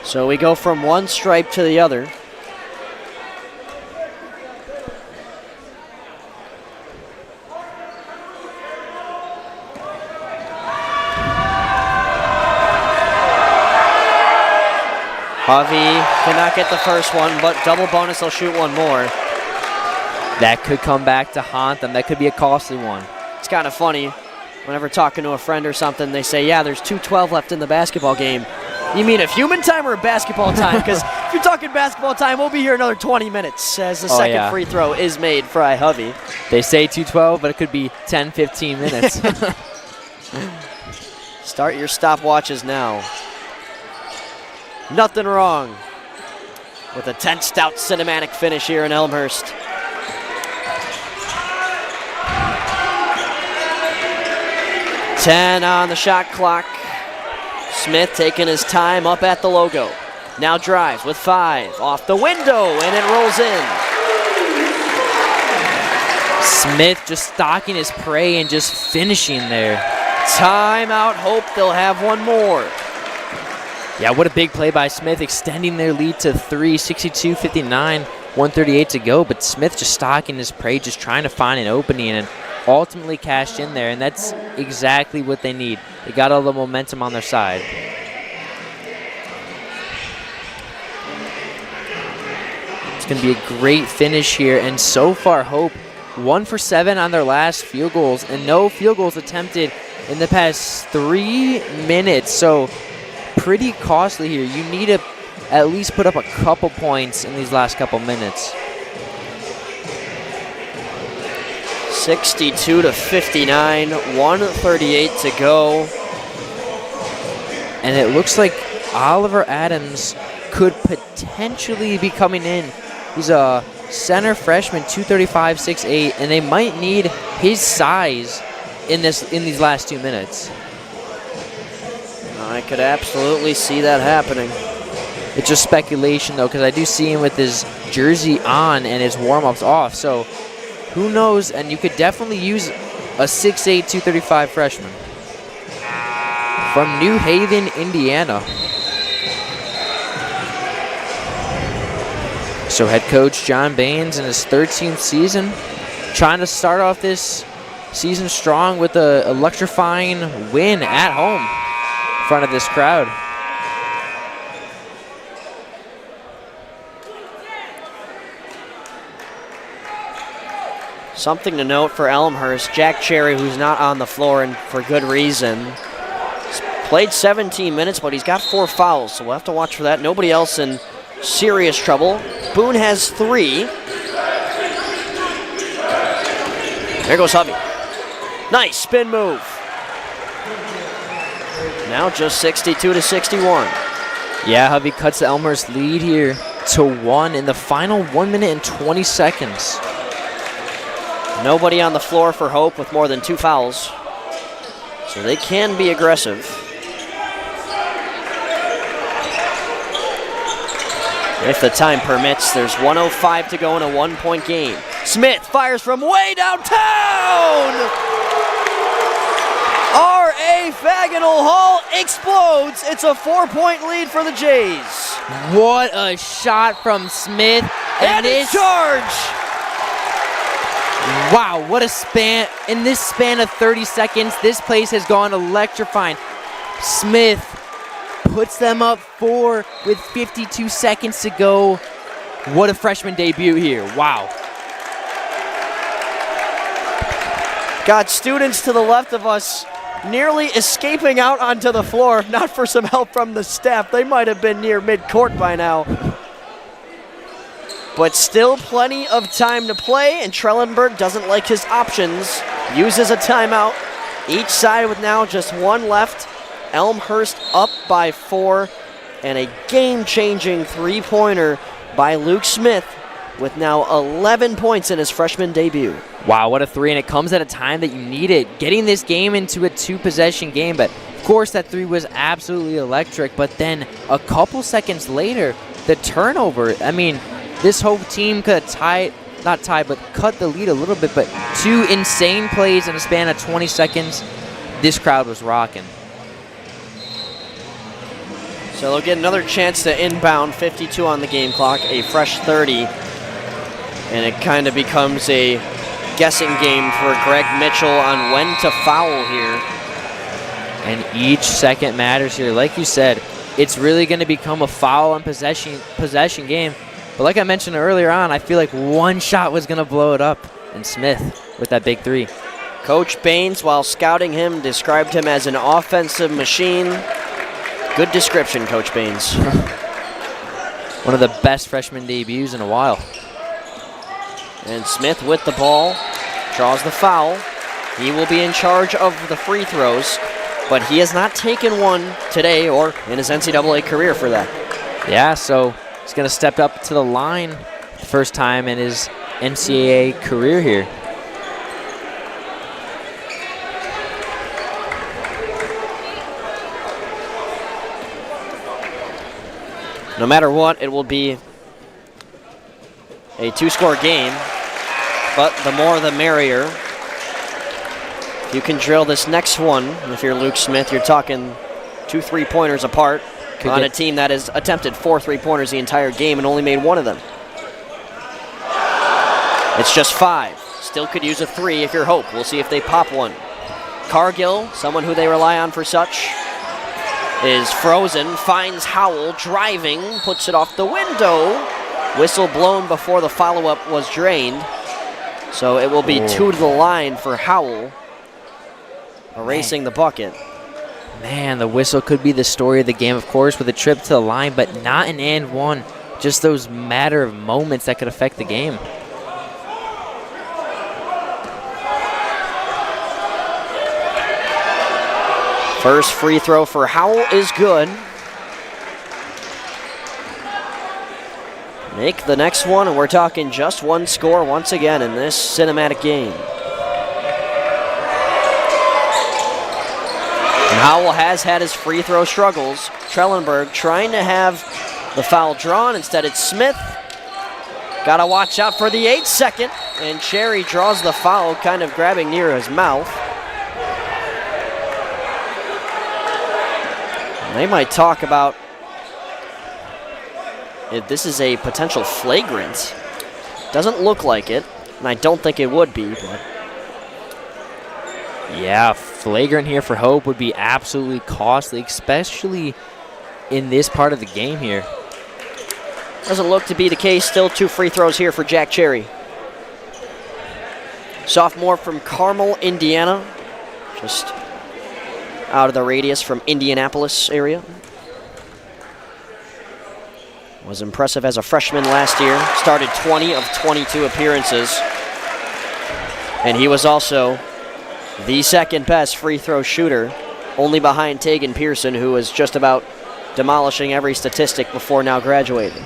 So we go from one stripe to the other. Hovey cannot get the first one, but double bonus, he'll shoot one more. That could come back to haunt them. That could be a costly one. It's kind of funny. Whenever talking to a friend or something, they say, yeah, there's 2:12 left in the basketball game. You mean of human time or basketball time? Because if you're talking basketball time, we'll be here another 20 minutes as the second free throw is made for Hovey. They say 2:12, but it could be 10, 15 minutes. Start your stopwatches now. Nothing wrong with a tensed out cinematic finish here in Elmhurst. Ten on the shot clock. Smith taking his time up at the logo. Now drives with 5 off the window, and it rolls in. Smith just stalking his prey and just finishing there. Timeout, Hope they'll have one more. Yeah, what a big play by Smith, extending their lead to 3, 62-59, 138 to go. But Smith just stalking his prey, just trying to find an opening, and ultimately cashed in there, and that's exactly what they need. They got all the momentum on their side. It's going to be a great finish here, and so far Hope 1 for 7 on their last field goals, and no field goals attempted in the past 3 minutes, so pretty costly here. You need to at least put up a couple points in these last couple minutes. 62-59, 138 to go. And it looks like Oliver Adams could potentially be coming in. He's a center freshman, 235, 6'8", and they might need his size in these last 2 minutes. I could absolutely see that happening. It's just speculation, though, because I do see him with his jersey on and his warm-ups off. So who knows? And you could definitely use a 6'8", 235 freshman from New Haven, Indiana. So head coach John Baines in his 13th season, trying to start off this season strong with a electrifying win at home in front of this crowd. Something to note for Elmhurst, Jack Cherry, who's not on the floor and for good reason. He's played 17 minutes, but he's got 4 fouls, so we'll have to watch for that. Nobody else in serious trouble. Boone has 3. There goes Hovey. Nice spin move. Now just 62-61. Yeah, Hovey cuts the Elmhurst lead here to 1 in the final 1 minute and 20 seconds. Nobody on the floor for Hope with more than 2 fouls, so they can be aggressive. If the time permits, there's 1:05 to go in a 1-point game. Smith fires from way downtown! R.A. Faginal Hall explodes. It's a 4-point lead for the Jays. What a shot from Smith. And it's charge. Wow, what a span. In this span of 30 seconds, this place has gone electrifying. Smith puts them up 4 with 52 seconds to go. What a freshman debut here. Wow. Got students to the left of us nearly escaping out onto the floor. If not for some help from the staff, they might have been near midcourt by now. But still plenty of time to play, and Trellenberg doesn't like his options. Uses a timeout. Each side with now just one left. Elmhurst up by 4, and a game-changing three-pointer by Luke Smith with now 11 points in his freshman debut. Wow, what a 3, and it comes at a time that you need it. Getting this game into a 2-possession game, but of course that 3 was absolutely electric, but then a couple seconds later, the turnover, I mean, this whole team could have but cut the lead a little bit, but 2 insane plays in a span of 20 seconds. This crowd was rocking. So they'll get another chance to inbound, 52 on the game clock, a fresh 30. And it kind of becomes a guessing game for Greg Mitchell on when to foul here. And each second matters here. Like you said, it's really going to become a foul and possession game. But like I mentioned earlier on, I feel like one shot was going to blow it up. And Smith with that big 3. Coach Baines, while scouting him, described him as an offensive machine. Good description, Coach Baines. One of the best freshman debuts in a while. And Smith with the ball, draws the foul. He will be in charge of the free throws, but he has not taken one today or in his NCAA career for that. Yeah, so he's going to step up to the line the first time in his NCAA career here. No matter what, it will be a 2-score game, but the more the merrier. If you can drill this next one, if you're Luke Smith, you're talking 2 3-pointers apart on a team that has attempted 4 3-pointers the entire game and only made 1 of them. It's just 5. Still could use a 3 if you're Hope. We'll see if they pop one. Cargill, someone who they rely on for such, is frozen, finds Howell, driving, puts it off the window. Whistle blown before the follow-up was drained. So it will be 2 to the line for Howell, erasing the bucket. Man, the whistle could be the story of the game, of course, with a trip to the line, but not an and one. Just those matter of moments that could affect the game. First free throw for Howell is good. Make the next one, and we're talking just 1 score once again in this cinematic game. And Howell has had his free throw struggles. Trellenberg trying to have the foul drawn. Instead, it's Smith. Got to watch out for the 8-second. And Cherry draws the foul, kind of grabbing near his mouth. They might talk about if this is a potential flagrant. Doesn't look like it, and I don't think it would be. But yeah, flagrant here for Hope would be absolutely costly, especially in this part of the game here. Doesn't look to be the case. Still 2 free throws here for Jack Cherry. Sophomore from Carmel, Indiana. Just out of the radius from Indianapolis area. Was impressive as a freshman last year. Started 20 of 22 appearances. And he was also the second best free throw shooter, only behind Tegan Pearson, who was just about demolishing every statistic before now graduating.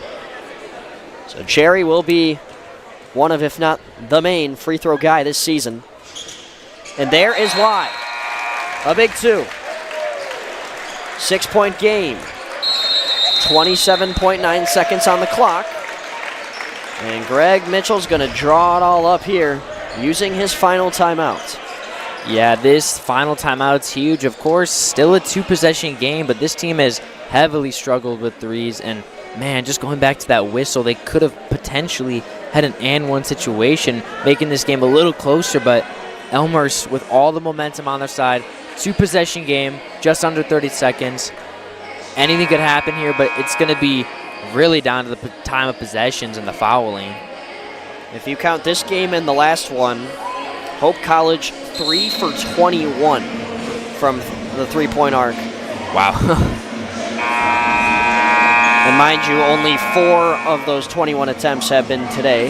So Cherry will be one of, if not the main, free throw guy this season. And there is why. A big 2. 6-point game. 27.9 seconds on the clock. And Greg Mitchell's going to draw it all up here using his final timeout. Yeah, this final timeout's huge. Of course, still a 2-possession game, but this team has heavily struggled with threes. And, man, just going back to that whistle, they could have potentially had an and-one situation, making this game a little closer. But Elmhurst, with all the momentum on their side, 2-possession game, just under 30 seconds. Anything could happen here, but it's going to be really down to the time of possessions and the fouling. If you count this game and the last one, Hope College 3 for 21 from the three-point arc. Wow. And mind you, only 4 of those 21 attempts have been today.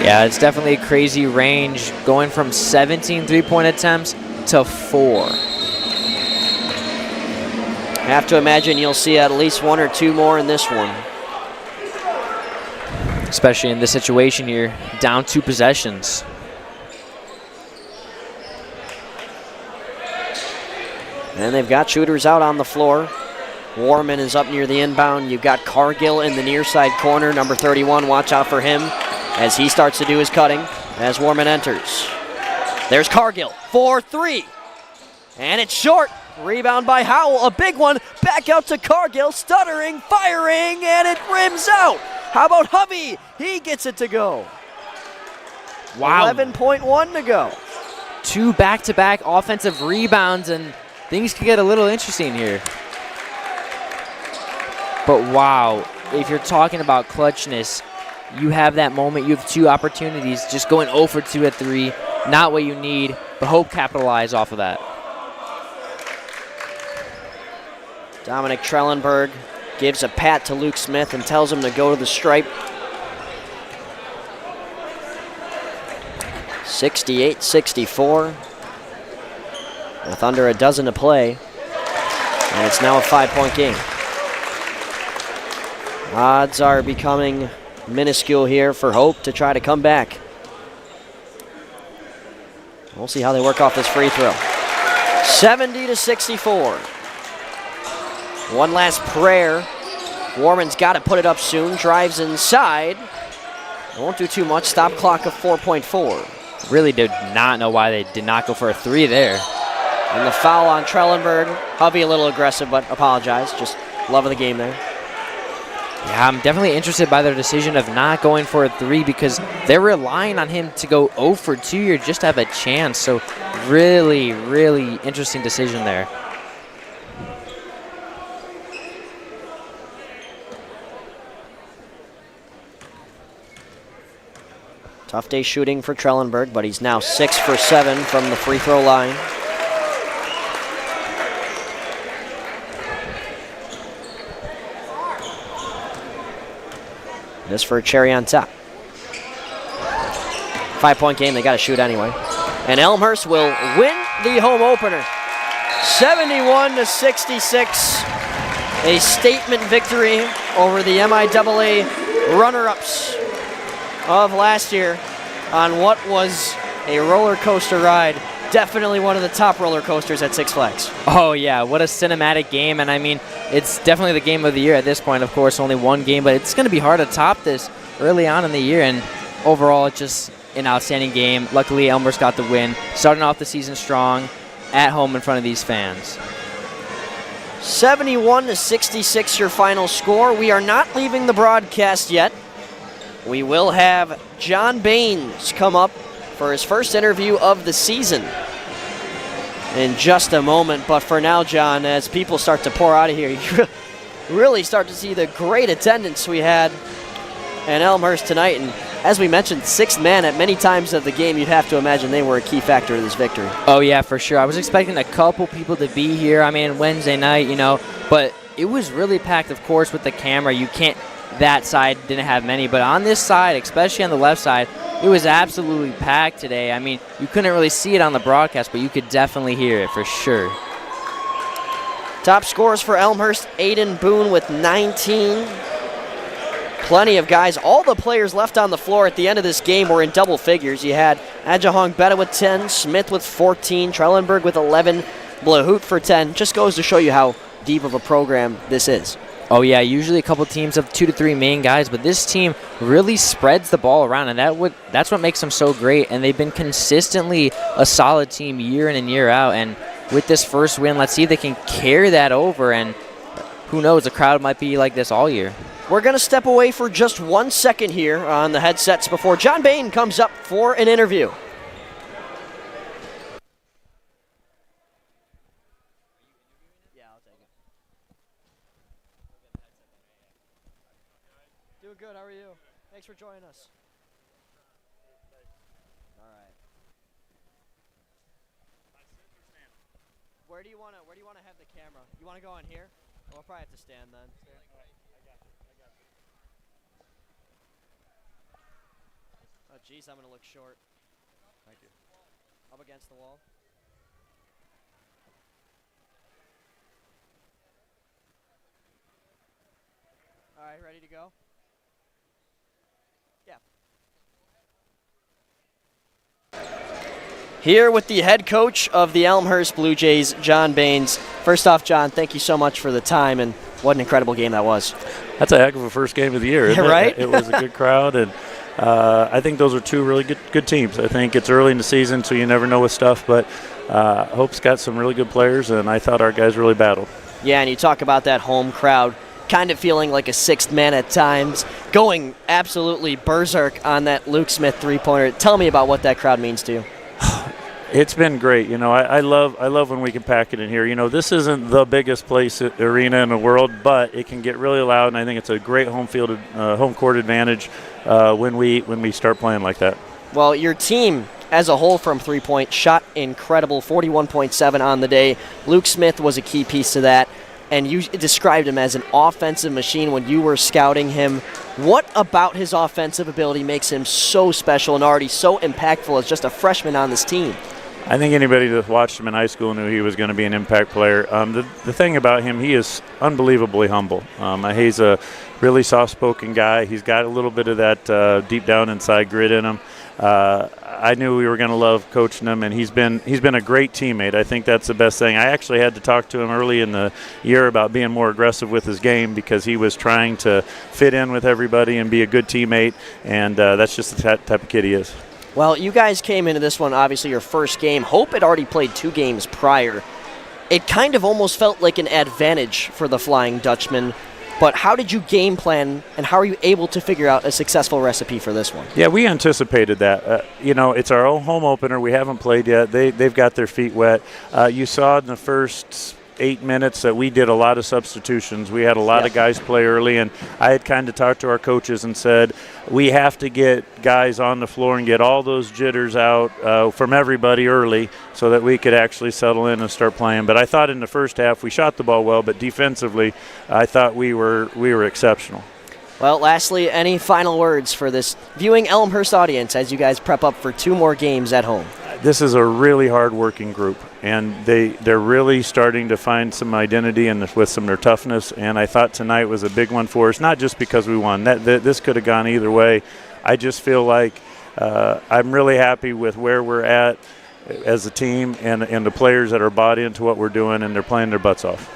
Yeah, it's definitely a crazy range, going from 17 three-point attempts to 4. I have to imagine you'll see at least 1 or 2 more in this one. Especially in this situation here, down 2 possessions. And they've got shooters out on the floor. Warman is up near the inbound. You've got Cargill in the near side corner, number 31. Watch out for him as he starts to do his cutting as Warman enters. There's Cargill, 4-3. And it's short. Rebound by Howell, a big one. Back out to Cargill, stuttering, firing, and it rims out. How about Hovey? He gets it to go. Wow. 11.1 to go. 2 back-to-back offensive rebounds, and things could get a little interesting here. But wow, if you're talking about clutchness, you have that moment, you have 2 opportunities, just going 0 for 2 at 3, not what you need, but Hope capitalize off of that. Dominic Trellenberg gives a pat to Luke Smith and tells him to go to the stripe. 68-64 with under a dozen to play, and it's now a 5-point game. Odds are becoming minuscule here for Hope to try to come back. We'll see how they work off this free throw. 70-64. One last prayer. Warman's got to put it up soon. Drives inside. Won't do too much. Stop clock of 4.4. Really did not know why they did not go for a 3 there. And the foul on Trellenberg. Hovey a little aggressive, but apologized. Just loving the game there. Yeah, I'm definitely interested by their decision of not going for a 3 because they're relying on him to go 0 for 2 here just to have a chance. So really, really interesting decision there. Tough day shooting for Trellenberg, but he's now 6 for 7 from the free throw line. This for a cherry on top. 5-point game, they got to shoot anyway. And Elmhurst will win the home opener. 71-66. A statement victory over the MIAA runner-ups of last year on what was a roller coaster ride. Definitely one of the top roller coasters at Six Flags. Oh yeah, what a cinematic game. And I mean, it's definitely the game of the year at this point. Of course, only one game, but it's going to be hard to top this early on in the year. And overall, it's just an outstanding game. Luckily, Elmhurst got the win, starting off the season strong at home in front of these fans. 71-66 your final score. We are not leaving the broadcast yet. We will have John Baines come up for his first interview of the season in just a moment. But for now, John, as people start to pour out of here, you really start to see the great attendance we had in Elmhurst tonight. And as we mentioned, 6th man at many times of the game. You'd have to imagine they were a key factor in this victory. Oh, yeah, for sure. I was expecting a couple people to be here. I mean, Wednesday night, you know, but it was really packed, of course, with the camera. You can't, that side didn't have many, but on this side, especially on the left side, it was absolutely packed today. I mean, you couldn't really see it on the broadcast, but you could definitely hear it for sure. Top scores for Elmhurst, Aiden Boone with 19. Plenty of guys. All the players left on the floor at the end of this game were in double figures. You had Adjahong Betta with 10, Smith with 14, Trellenberg with 11, Blahout for 10. Just goes to show you how deep of a program this is. Oh, yeah, usually a couple teams of 2 to 3 main guys, but this team really spreads the ball around, and that's what makes them so great. And they've been consistently a solid team year in and year out. And with this first win, let's see if they can carry that over, and who knows, the crowd might be like this all year. We're going to step away for just 1 second here on the headsets before John Bain comes up for an interview. Doing good. How are you? Thanks for joining us. All right. Where do you want to have the camera? You want to go on here? We'll probably have to stand then. Oh, geez, I'm going to look short. Thank you. Up against the wall. All right, ready to go? Yeah. Here with the head coach of the Elmhurst Blue Jays, John Baines. First off, John, thank you so much for the time, and what an incredible game that was. That's a heck of a first game of the year, isn't right? It was a good crowd, and I think those are two really good teams. I think it's early in the season, so you never know with stuff, but Hope's got some really good players, and I thought our guys really battled. Yeah, and you talk about that home crowd kind of feeling like a sixth man at times, going absolutely berserk on that Luke Smith three-pointer. Tell me about what that crowd means to you. It's been great. You know, I love when we can pack it in here. You know, this isn't the biggest arena in the world, but it can get really loud, and I think it's a great home court advantage when we start playing like that. Well, your team as a whole from three-point shot incredible, 41.7 on the day. Luke Smith was a key piece to that, and you described him as an offensive machine when you were scouting him. What about his offensive ability makes him so special and already so impactful as just a freshman on this team? I think anybody that watched him in high school knew he was going to be an impact player. The thing about him, he is unbelievably humble. He's a really soft-spoken guy. He's got a little bit of that deep down inside grit in him. I knew we were going to love coaching him, and he's been a great teammate. I think that's the best thing. I actually had to talk to him early in the year about being more aggressive with his game because he was trying to fit in with everybody and be a good teammate, and that's just the type of kid he is. Well, you guys came into this one, obviously your first game. Hope had already played 2 games prior. It kind of almost felt like an advantage for the Flying Dutchman. But how did you game plan, and how are you able to figure out a successful recipe for this one? Yeah, we anticipated that. It's our own home opener. We haven't played yet. They've got their feet wet. You saw in the first 8 minutes that we did a lot of substitutions. We had a lot of guys play early, and I had kind of talked to our coaches and said, we have to get guys on the floor and get all those jitters out from everybody early so that we could actually settle in and start playing. But I thought in the first half we shot the ball well, but defensively I thought we were exceptional. Well, lastly, any final words for this viewing Elmhurst audience as you guys prep up for 2 more games at home? This is a really hard-working group, and they're really starting to find some identity and with some of their toughness, and I thought tonight was a big one for us, not just because we won. This could have gone either way. I just feel like I'm really happy with where we're at as a team and the players that are bought into what we're doing, and they're playing their butts off.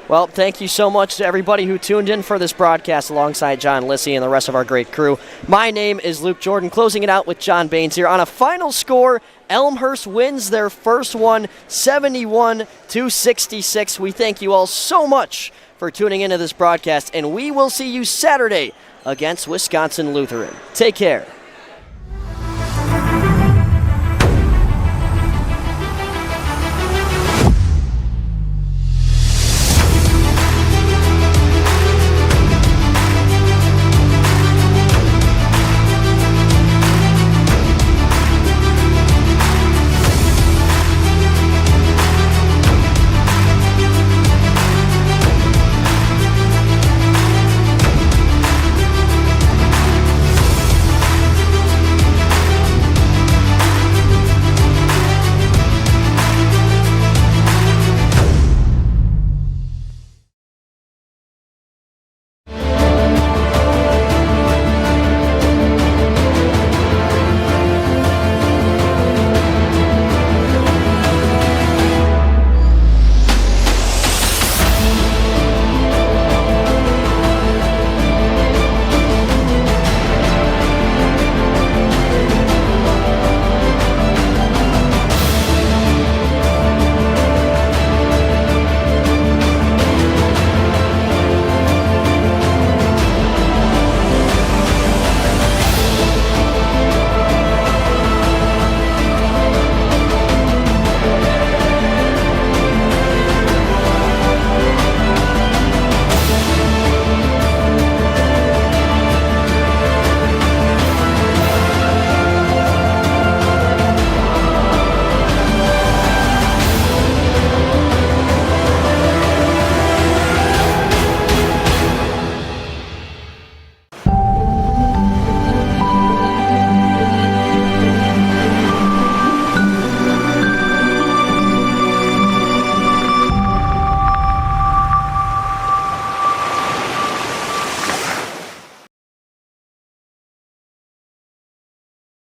Well, thank you so much to everybody who tuned in for this broadcast alongside John Lissy and the rest of our great crew. My name is Luke Jordan, closing it out with John Baines here. On a final score, Elmhurst wins their first one, 71-66. We thank you all so much for tuning into this broadcast, and we will see you Saturday against Wisconsin Lutheran. Take care.